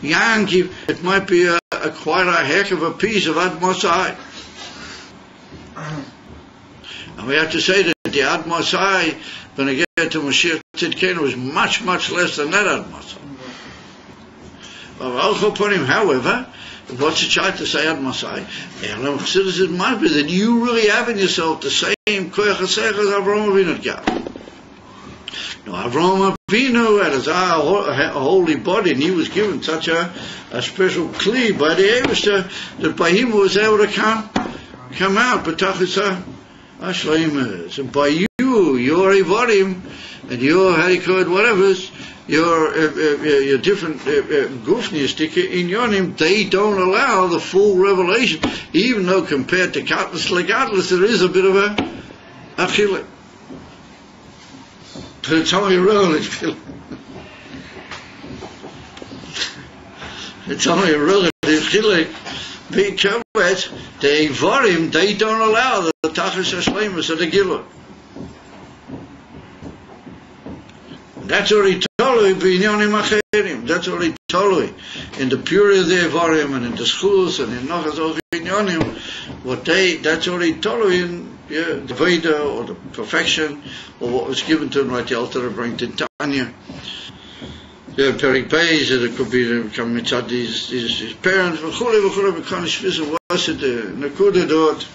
Yanki. It might be quite a heck of a piece of ad mosai. And we have to say that the ad mosai, when I get to Mashiach Tzidkenu, was much, much less than that ad mosai. However, what's the child to say ad mosai? It might be that you really have in yourself the same koyach hasech as Avraham Avinu got. Now, Avraham Avinu had a holy body, and he was given such a special kli by the Eibishter that by him was able to come out. But and by you, your Evorim, and your Harikod, whatever's, your different Gufniistika in Yonim, they don't allow the full revelation, even though compared to Katlas Legatlas, there is a bit of a chilek. But it's only a relative. It's only a relative chilek. Because the Evorim, they don't allow the Tachas HaShleimus of the Gilur. That's already totally b'inyonim acherim. That's already totally in the purity of the Evorim and in the schools and in Nochas of Inyonim. That's already totally in the Veda or the perfection or what was given to them, like the Alter bring to Tanya. The Perik Beis, it could be come mitzad his parents, v'chule b'kanish v'zeh, was it the Nakuda dort,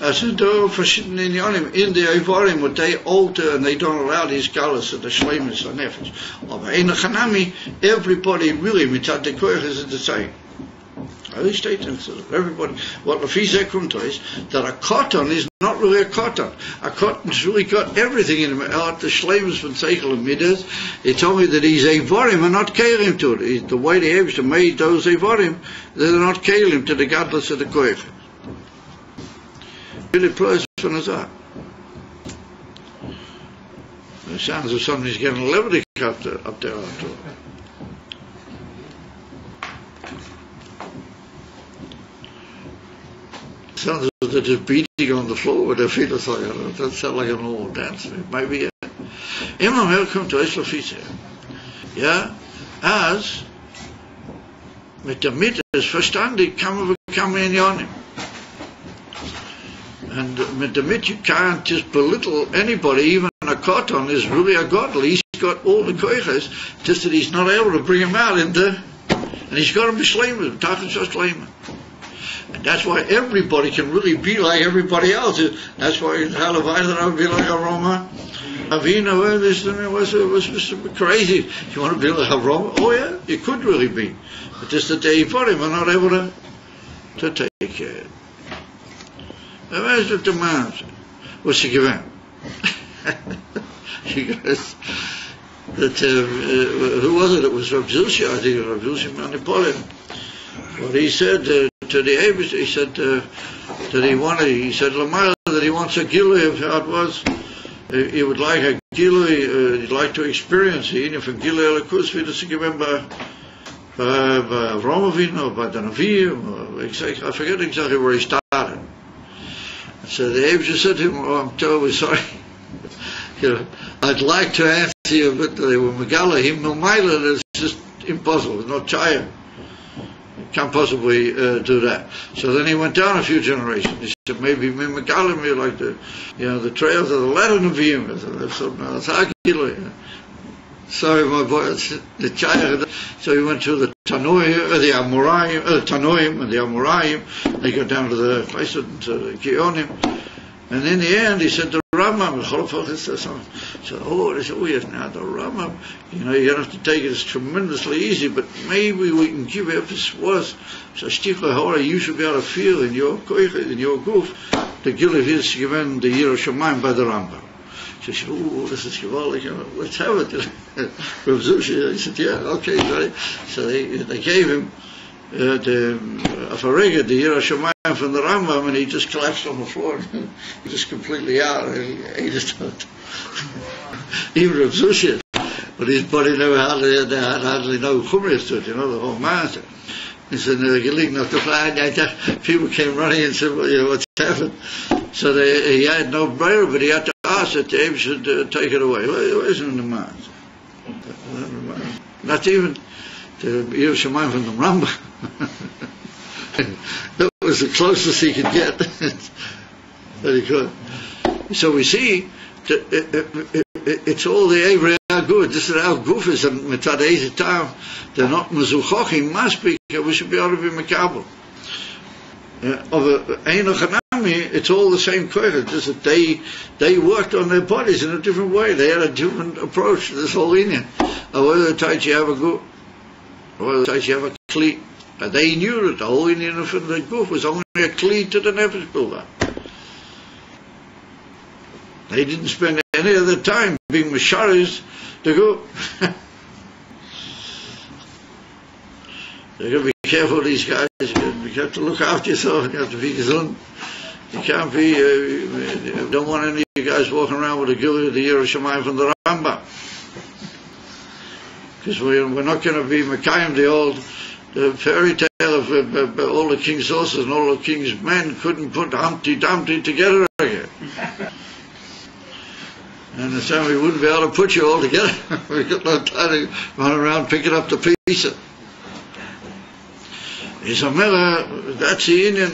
as it do verschiedene Inyanim, in the Evorim, what they alter and they don't allow these colors of the Shleimus and Nefesh. But in the Chanami, everybody really mitzad the koyach is the same. He states everybody. What Lafisa come to is that a cotton is not really a cotton. A cotton's really got everything in him. The Shleimus from Seichel and Midas, he told me that he's Eivorim and not Kalim to it. The way the Eibster made those Eivorim, they're not Kalim to the godless of the Koich. Really plus from us up. It sounds as if somebody's getting a levity up there after all. Sounds as if they're just beating on the floor with their feet or something. That sounds like an old dance. Maybe, Immer mehr kommt zu euch Lafise. Ja, als mit der Mitte ist verstandig, kann man in Jonim. And with the Mitte, you can't just belittle anybody, even a cotton is really a godly. He's got all the koiches, just that he's not able to bring him out into, and he's got to be slain, talking to slain. And that's why everybody can really be like everybody else. That's why in Halavai would be like a Roma. Avina was crazy. You want to be like a Roma? Oh yeah, you could really be. But just that they for him are not able to take care. And where's the demand? What's she giving? She goes, that, who was it? It was Rav Zulsha, I think it was Rav Zulsha Manipolin. What he said to the Abish, he said that he said Lamar that he wants a gilui of how it was. He would like a gilui, he'd like to experience it, if a gilui alakus vidus to give him by Romovin or by the Naviim, I forget exactly where he started. So the Abish said to him, oh, I'm terribly sorry. I'd like to answer you, but they were Megala, him Milmaila, it's just impossible, it's not Chaya. Can't possibly do that. So then he went down a few generations. He said, maybe Megala, like the trails of the latter Nevi'im. Sorry, my boy, the Chaya. So he went to the Tanoim, the Amoraim, Tanoim and the Amoraim. They got down to the place of the Geonim. And in the end, he said, the Rambam, they said, oh yes, now the Rambam, you're going to have to take it as tremendously easy, but maybe we can give it if this was. So, you should be able to feel in your koich, in your goof, the gilif is given the Yira Shemaim by the Rambam. So she said, oh, this is Givaldik, let's have it. Rav Zusha, he said, yeah, okay, right. So they gave him the Afarega, the Yira Shemaim from the Rambam, and he just collapsed on the floor. Just completely out. He just even Rav Zusha, but his body never hardly no chumras to it, the whole master. He said, people came running and said, well, what's happened? So he had no prayer, but he had to ask that Dave should take it away. Well, it wasn't in the mind. Not even the Yira Shemaim from the Rambam. That was the closest he could get. That he could. So we see that it's all the Avery good. This is how goof is and Mitadei Tam. They're not Mazuchochim, must be, we should be able to be Makabel. Of Einochanami, it's all the same question, just that they worked on their bodies in a different way. They had a different approach to this whole Indian. Whether the Taichi have a goof, or whether the Taichi have a cleat. They knew that the whole Indian of the goof was only a cleat to the nefesh builder. They didn't spend any of the time being Misharis to go. You got to be careful of these guys. You have to look after yourself. You have to be gesund. You can't be. You don't want any of you guys walking around with a gilui of the Yira Shemaim from the Rambam, because we're not going to be Mekayim the fairy tale of all the king's horses and all the king's men couldn't put Humpty Dumpty together again. And the time we wouldn't be able to put you all together. We got no time to run around picking up the pieces. He's a miller, that's the Indian.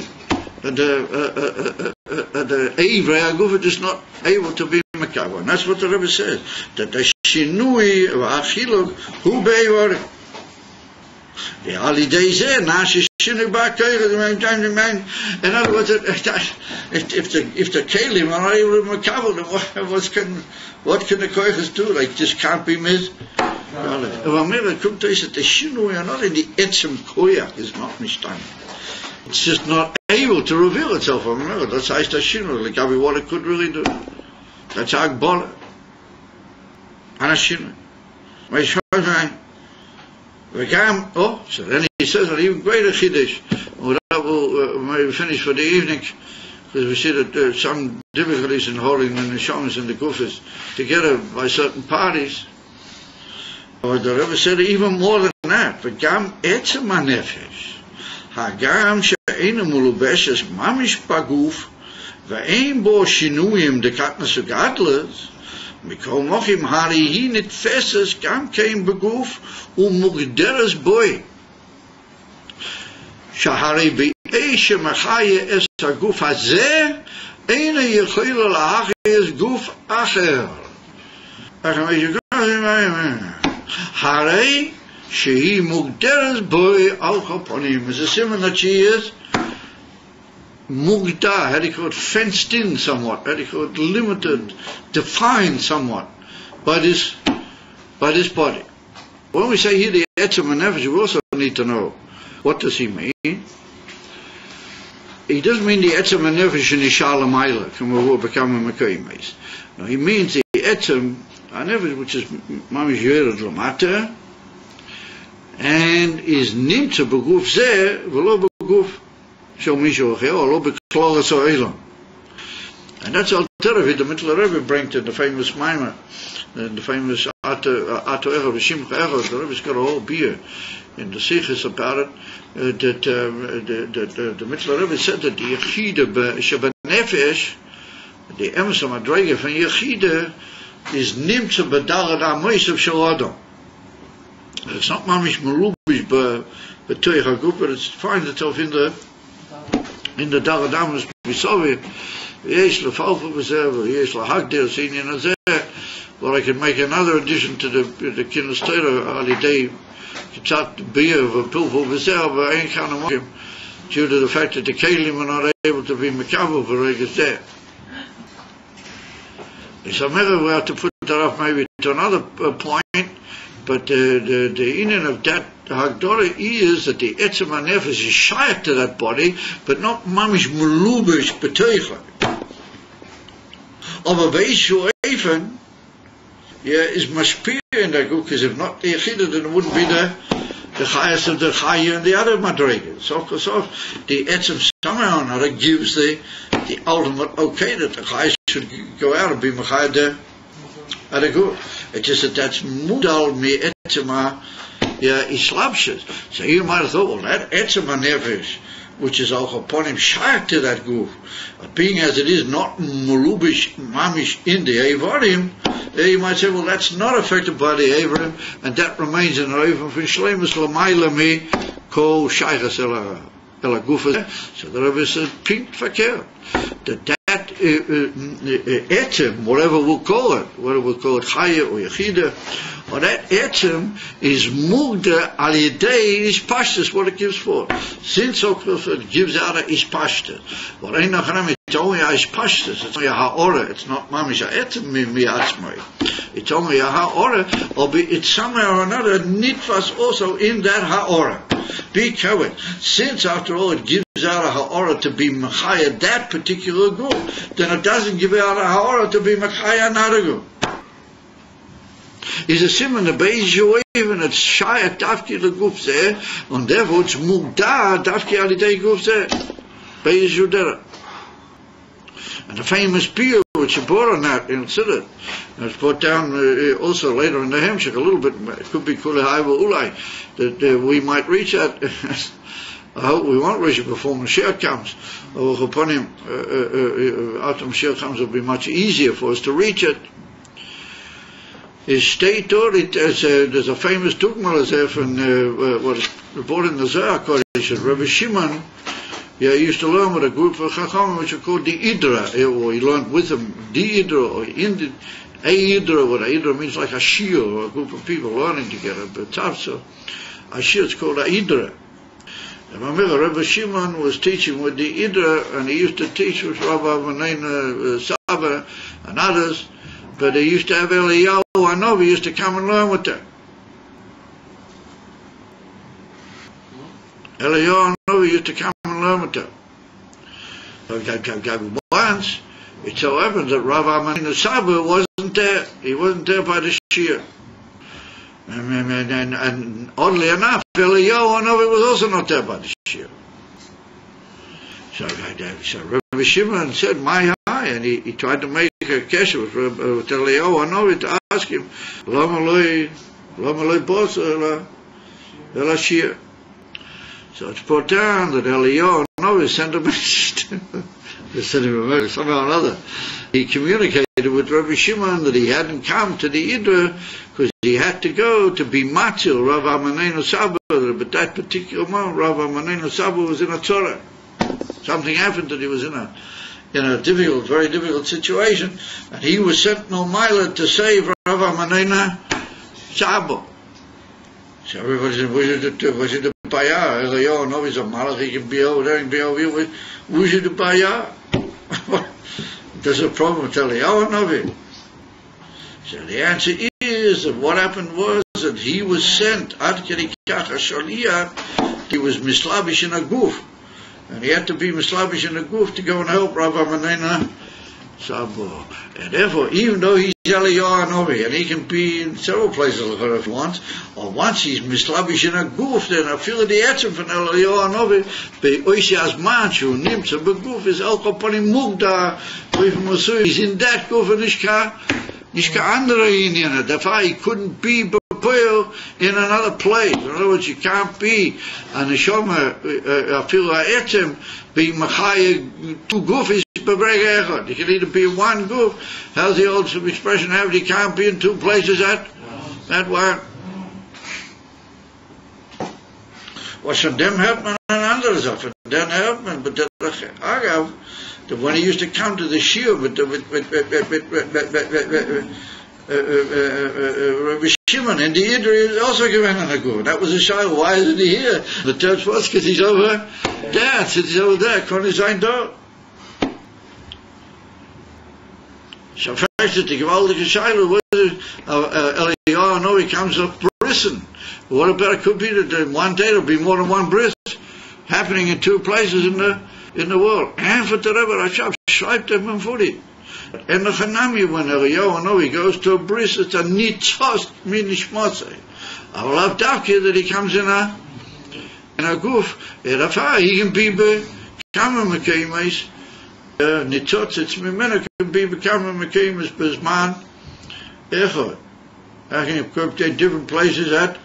The Eivre Agufet is not able to be Mekabel. And that's what the Rebbe says. That the Shinui Achiluk Hu Beivar. The holiday there, Nashi Shinui Bakayr, in other words, if the Kalim are not able to Mekabel, then what can the Koiches do? Like, just can't be missed. If a miller comes to us that the Shinui are not in the Etzem Koyach, is not Mishtang. It's just not able to reveal itself. That's how it's what it could really do. That's Agbola. Anashina. So then he says an even greater Chiddush. That will maybe finish for the evening, because we see that there are some difficulties in holding the neshamas and the gufas together by certain parties. Or the Rebbe said even more than that. V'gam etzem hanefesh, hagam she'einu mulubeshes mamish baguf, ve'ein bo shinuyim dekatnas u'gadlas, mikol mochim harihi nitfeses gam kein beguf u'mugderes boy. Shahari be'ei shemachaya es haguf hazeh, eina yechila la'achayes guf acher. Harei shehi mugderes boy al chaponim. It's a simon that she is mugda, how do you call it, fenced in somewhat, how do you call it, limited, defined somewhat by this body. When we say here the etzem and nefesh, we also need to know, what does he mean? He doesn't mean the etzem and nefesh in Isha L'mayla, who will become a Mekayim. No, he means the etzem and nefesh, which is mamish yered l'mata, and is nimtza beguf zeh, v'lo beguf shel mishu acher, or lo bekloras ha'olam. And that's alternative the Mittler Rebbe brings in the famous Maimah, the famous Ato Echad V'Shimcha Echad. The Rebbe's got a whole beer in the Sichos about it, that the Mittler Rebbe said that the Yechida Shebanefesh, the Emes HaMadrega from Yechida, is nimtza b'dalad ha'moisav shel Adam. It's not mamish melubish b'toich haguf, but it finds itself in the dalad amos b'sovi. Yesh lefalfa b'zeh, yesh lahagdir sinyan azeh. Or I can make another addition to the Kinus Torah alidei kitzat beer of a pilful b'zeh v'ain chanam, due to the fact that the kelim are not able to be mekabel v'regas there. Samech we have to put that up maybe to another point, but the union of that Hagdorah is that the etzem hanefesh is shaykh to that body, but not mamish melubish b'teicha. Of a beishu even, is mashpia in that group, because if not the Yechida, then it wouldn't be the chayas of the chaya and the other madrigas. So the etzem somehow or another gives the ultimate okay that the chayas should go out and be mechayah at a good. It's just that that's mudal mi etzema islabshas. So you might have thought, well, that etzema nefesh, which is also upon him shaykh to that goof, being as it is not murubish mamish in the avarim, you might say, well, that's not affected by the avarim, and that remains in the avarim for shleimus l'mayla mi kol shaychas ela gufa. So the Rebbe says, pink fakir, that etzem, whatever we'll call it, chaya or yechida, or that etzem is mugda al yedei is pashtas, what it gives for. Since it gives out a is pashtas, but ain't no chanam, it's only a is pashtas, it's only a ha'ora, it's not mamish etzem mi atzmai. It's only a ha'ora, or it's somewhere or another nitfas also in that ha'ora. Be careful. Since after all it gives out a ha'ora to be mechaya that particular group, then it doesn't give out a ha'ora to be mechaya another group. Is a simon the beis even it's shayat dafki the group there, and therefore it's mugda dafki alidei group there. Beis Yudera. And the famous beer which you brought on that in Siddur, it's brought down also later in the Hemshech a little bit, it could be Kulei Ulai, that we might reach that. I hope we won't reach it before Mashiach comes. Upon him, after Mashiach comes, it'll be much easier for us to reach it. His state there's a famous dugma there from what is reported in the Zohar Kodesh, Rabbi Shimon. Yeah, he used to learn with a group of Chachamim which are called the Idra, or he learned with them the Idra, or in the a Idra. What a Idra means, like a Shir, or a group of people learning together. But so a Shir is called a Idra. And I remember Rabbi Shimon was teaching with the Idra, and he used to teach with Rabbi Manen Saba and others, but he used to have Eliyahu Hanavi used to come and learn with them. Eliyahu Hanavi used to come and Romato. Once, it so happened that Rav Amaninu Saba wasn't there. He wasn't there by the Shir. And oddly enough, Eliyahu Hanavi was also not there by the Shir. So Rabbi Shimon said, "My high," and he tried to make a kesher with Eliyahu Hanavi to ask him, "Lama loy bosa ela Shir." So it's put down that Eliyahu Hanavi sent a message somehow or another. He communicated with Rabbi Shimon that he hadn't come to the Idra because he had to go to be Matzil, Rav Amaninu Saba. But that particular moment, Rav Amaninu Saba was in a Torah. Something happened that he was in a difficult, very difficult situation, and he was sent no Mila to save Rav Amaninu Saba. So everybody said, "Was it the Bayah? Eliyahu Hanavi is a Malach, he can be over there and be over here. Was it the Bayah?" There's a problem with Eliyahu Hanavi. So the answer is that what happened was that he was sent, Ad Kerikach HaShaliyah, he was mislabish in a goof. And he had to be mislabish in a goof to go and help Rav Amaninu Saba. And therefore, even though he's Eliyahu Hanavi, and he can be in several places if he wants, or once he's mislabish in a goof, then I feel the etzem from Eliyahu Hanavi, be'oisi azman shu nimtza beguf is el kopanim mugda, he's in that goof and nishka andere inyan. Therefore, he couldn't be bepoil in another place. In other words, you can't be a neshama, I feel etzem, be machaya two goof is. You can either be in one goof. How's the old expression have? You can't be in two places at one. Was von dem hört man an andere Sache. Von dem hört man, but Agav, when he used to come to the Shir with Rabbi Shimon and the Idri is also given on a goof. That was a child. Why isn't he here? The church was because he's over there. He's over there. Kann sein dort. So first the gewaltige Scheile was Eliyahu Hanavi comes up Brisson. What about it could be that one day there'll be more than one bris happening in two places in the world. And for the Rebbe Rashab schreibt him for it. And the Chanami when Eliyahu Hanavi goes to a bris, it's a nitzos minishmosei. I will have Davke that he comes in a goof. He can be become a Mekayimais. Nitzotzitz mimena can be becoming Mekimus Bezman Echot. I can equip to different places at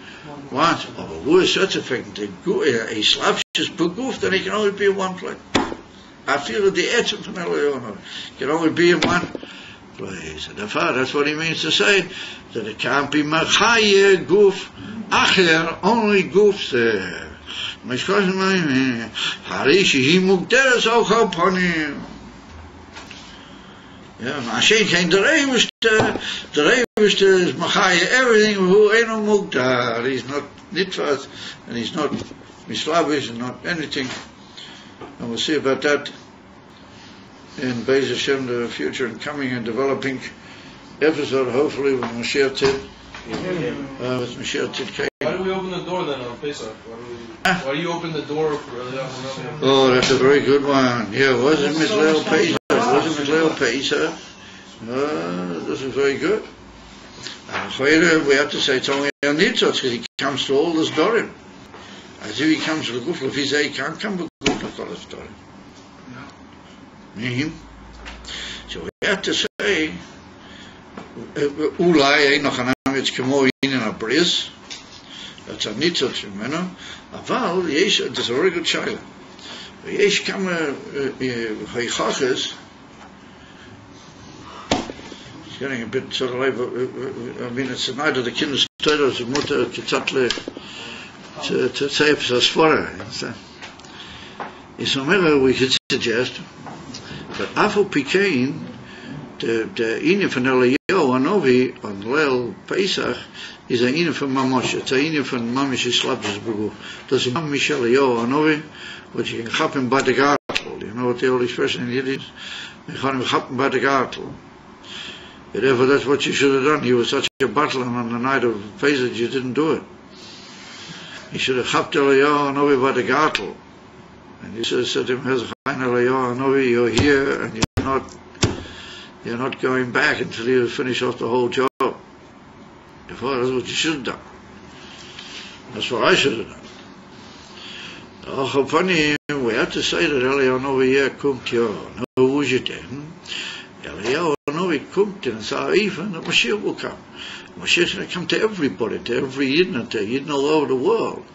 once. Oh, who is such a thing? He slaps his begoof, then he can only be in one place. I feel that the etzem from Eliyahu can only be in one place. And that's what he means to say, that it can't be Machaye Goof Acher, only goofs there. Harishi he mugderes auch upon him. Yeah, Mashiach came the Rebishter is Machaya everything who ain't no Mugdar. He's not Nitfas and he's not Mislavish and not anything. And we'll see about that in Beis Hashem, the future and coming and developing episode, hopefully with Mashiach Tid. With Mashiach Tid came. Why do we open the door then on Pesach? Why do you open the door for Oh, that's a very good one. Yeah, wasn't Mizrael Pesach? Wasn't Mizrael Pesach? This is very good. We have to say it's only on Nitzot because he comes to all the Dorim. As if he comes to the Guf, if he say he can't come to the Guf, to all the Dorim. So we have to say, Ulai noch an Amitz kemo in a bris. That's a Nitzot Shemeno. Aval, Yesh, that's a very good child. Yesh kama Heichachas. It's getting a bit sort of like, I mean, it's a night of the Kinder's Torah, the Mutter, to say if it's for her. In some we could suggest that Afo Pikain, the Inyan from Eliyahu Hanavi on Leil Pesach, is a Inyan from Mamosh. It's a Inyan from Mamish Islab's Bugu. Does Mamish Eliyahu Hanavi, which you can happen by the gartel. You know what the old expression in Yiddish is? You can happen by the gartel. Therefore, that's what you should have done. You were such a battler on the night of Pesach, you didn't do it. You should have chapped Eliyahu Hanavi by the gartel. And he said to him, you're here and you're not going back until you finish off the whole job. That's what you should have done. That's what I should have done. We have to say that Eliyahu komt hier. Nou, hoe is het dan? Eliyahu komt and saw even the Mashiach will come. Mashiach is going to come to everybody, to every Yidden all over the world.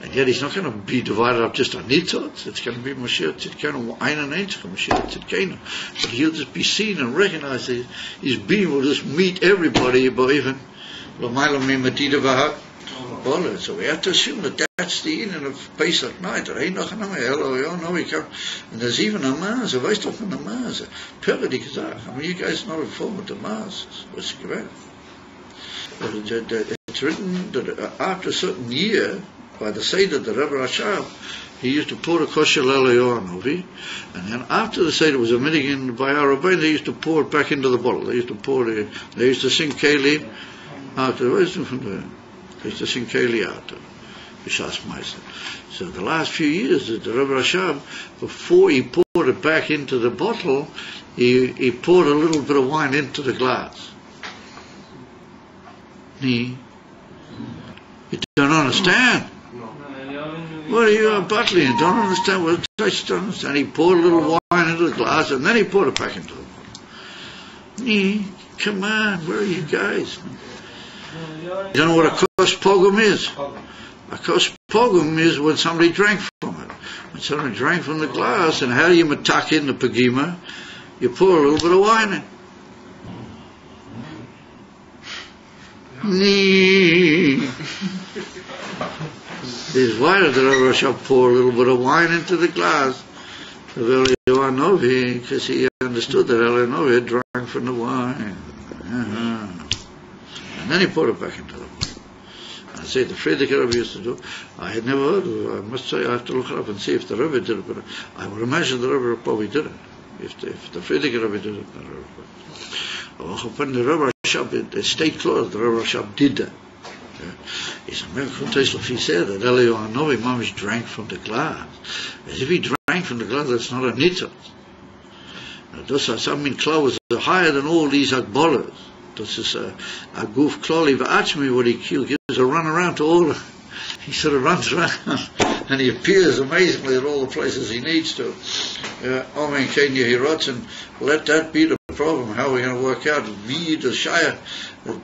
And yet he's not going to be divided up just on Nitzot. It's going to be Mashiach Tzidkenu, einen einzigen Mashiach Tzidkenu. But he'll just be seen and recognized that his being will just meet everybody, but even so we have to assume that that's the Indian of Pesach night. And there's even a Mass. Weißt du von der Mass? Perdi gesagt. I mean, you guys know before with the Mass. What's it about? It's written that after a certain year, by the Seder, the Rebbe Rashab, he used to pour the kosher Eliyahu, and then after the Seder was emitting in by Arabain, they used to pour it back into the bottle. They used to sing Keli after. They used to sing Keli after. So the last few years, the Rebbe Rashab, before he poured it back into the bottle, he poured a little bit of wine into the glass. You don't understand. What are you battling? You don't understand what it takes to understand. He poured a little wine into the glass and then he poured it back into the bottle. Come on, where are you guys? You don't know what a kos pogum is? A kos pogum is when somebody drank from it. When somebody drank from the glass, and how do you matak in the pagima? You pour a little bit of wine in. There's why did the Rebbe Rashab pour a little bit of wine into the glass of Eliyahu Novi, because he understood that Eliyahu Novi had drank from the wine. And then he poured it back into the wine. And I say the Frierdiker Rebbe used to do. I had never heard of it. I must say I have to look it up and see if the Rebbe did it. But I would imagine the Rebbe probably did it. If the Frierdiker Rebbe did it, the Rebbe. When the Rebbe Rashab, the state clause, the Rebbe Rashab did that. He said that Eliyahu Novi Mamish drank from the glass. As if he drank from the glass, that's not a nitzot. Those are some clothes are higher than all these agbolas. This is a goof kloli v'achmi, what he gives a run around to all. He sort of runs around and he appears amazingly at all the places he needs to. Omen Kenya Hirotz, and let that be the problem. How are we going to work out the Shire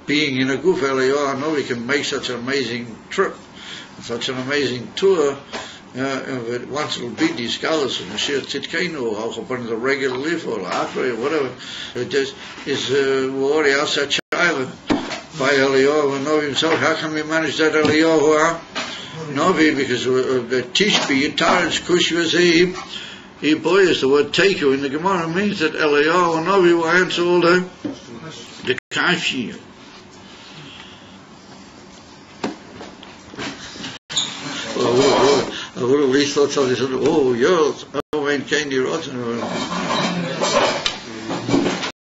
being in a goof Eliyahu Novi can make such an amazing trip, such an amazing tour. Once it'll be these scholars and Mashiach Tzidkenu or upon the regular live or Akre or whatever. It is we're already outside Shiloh by Eliyahu Novi himself. How can we manage that Eliyahu Novi? Because the Tishbi Yitar's Kush was he boys, the word Teku in the Gemara means that Eliyahu Novi will answer all the Kashi. I would have at least thought somebody said, oh, yes, oh, when Candy Rotten.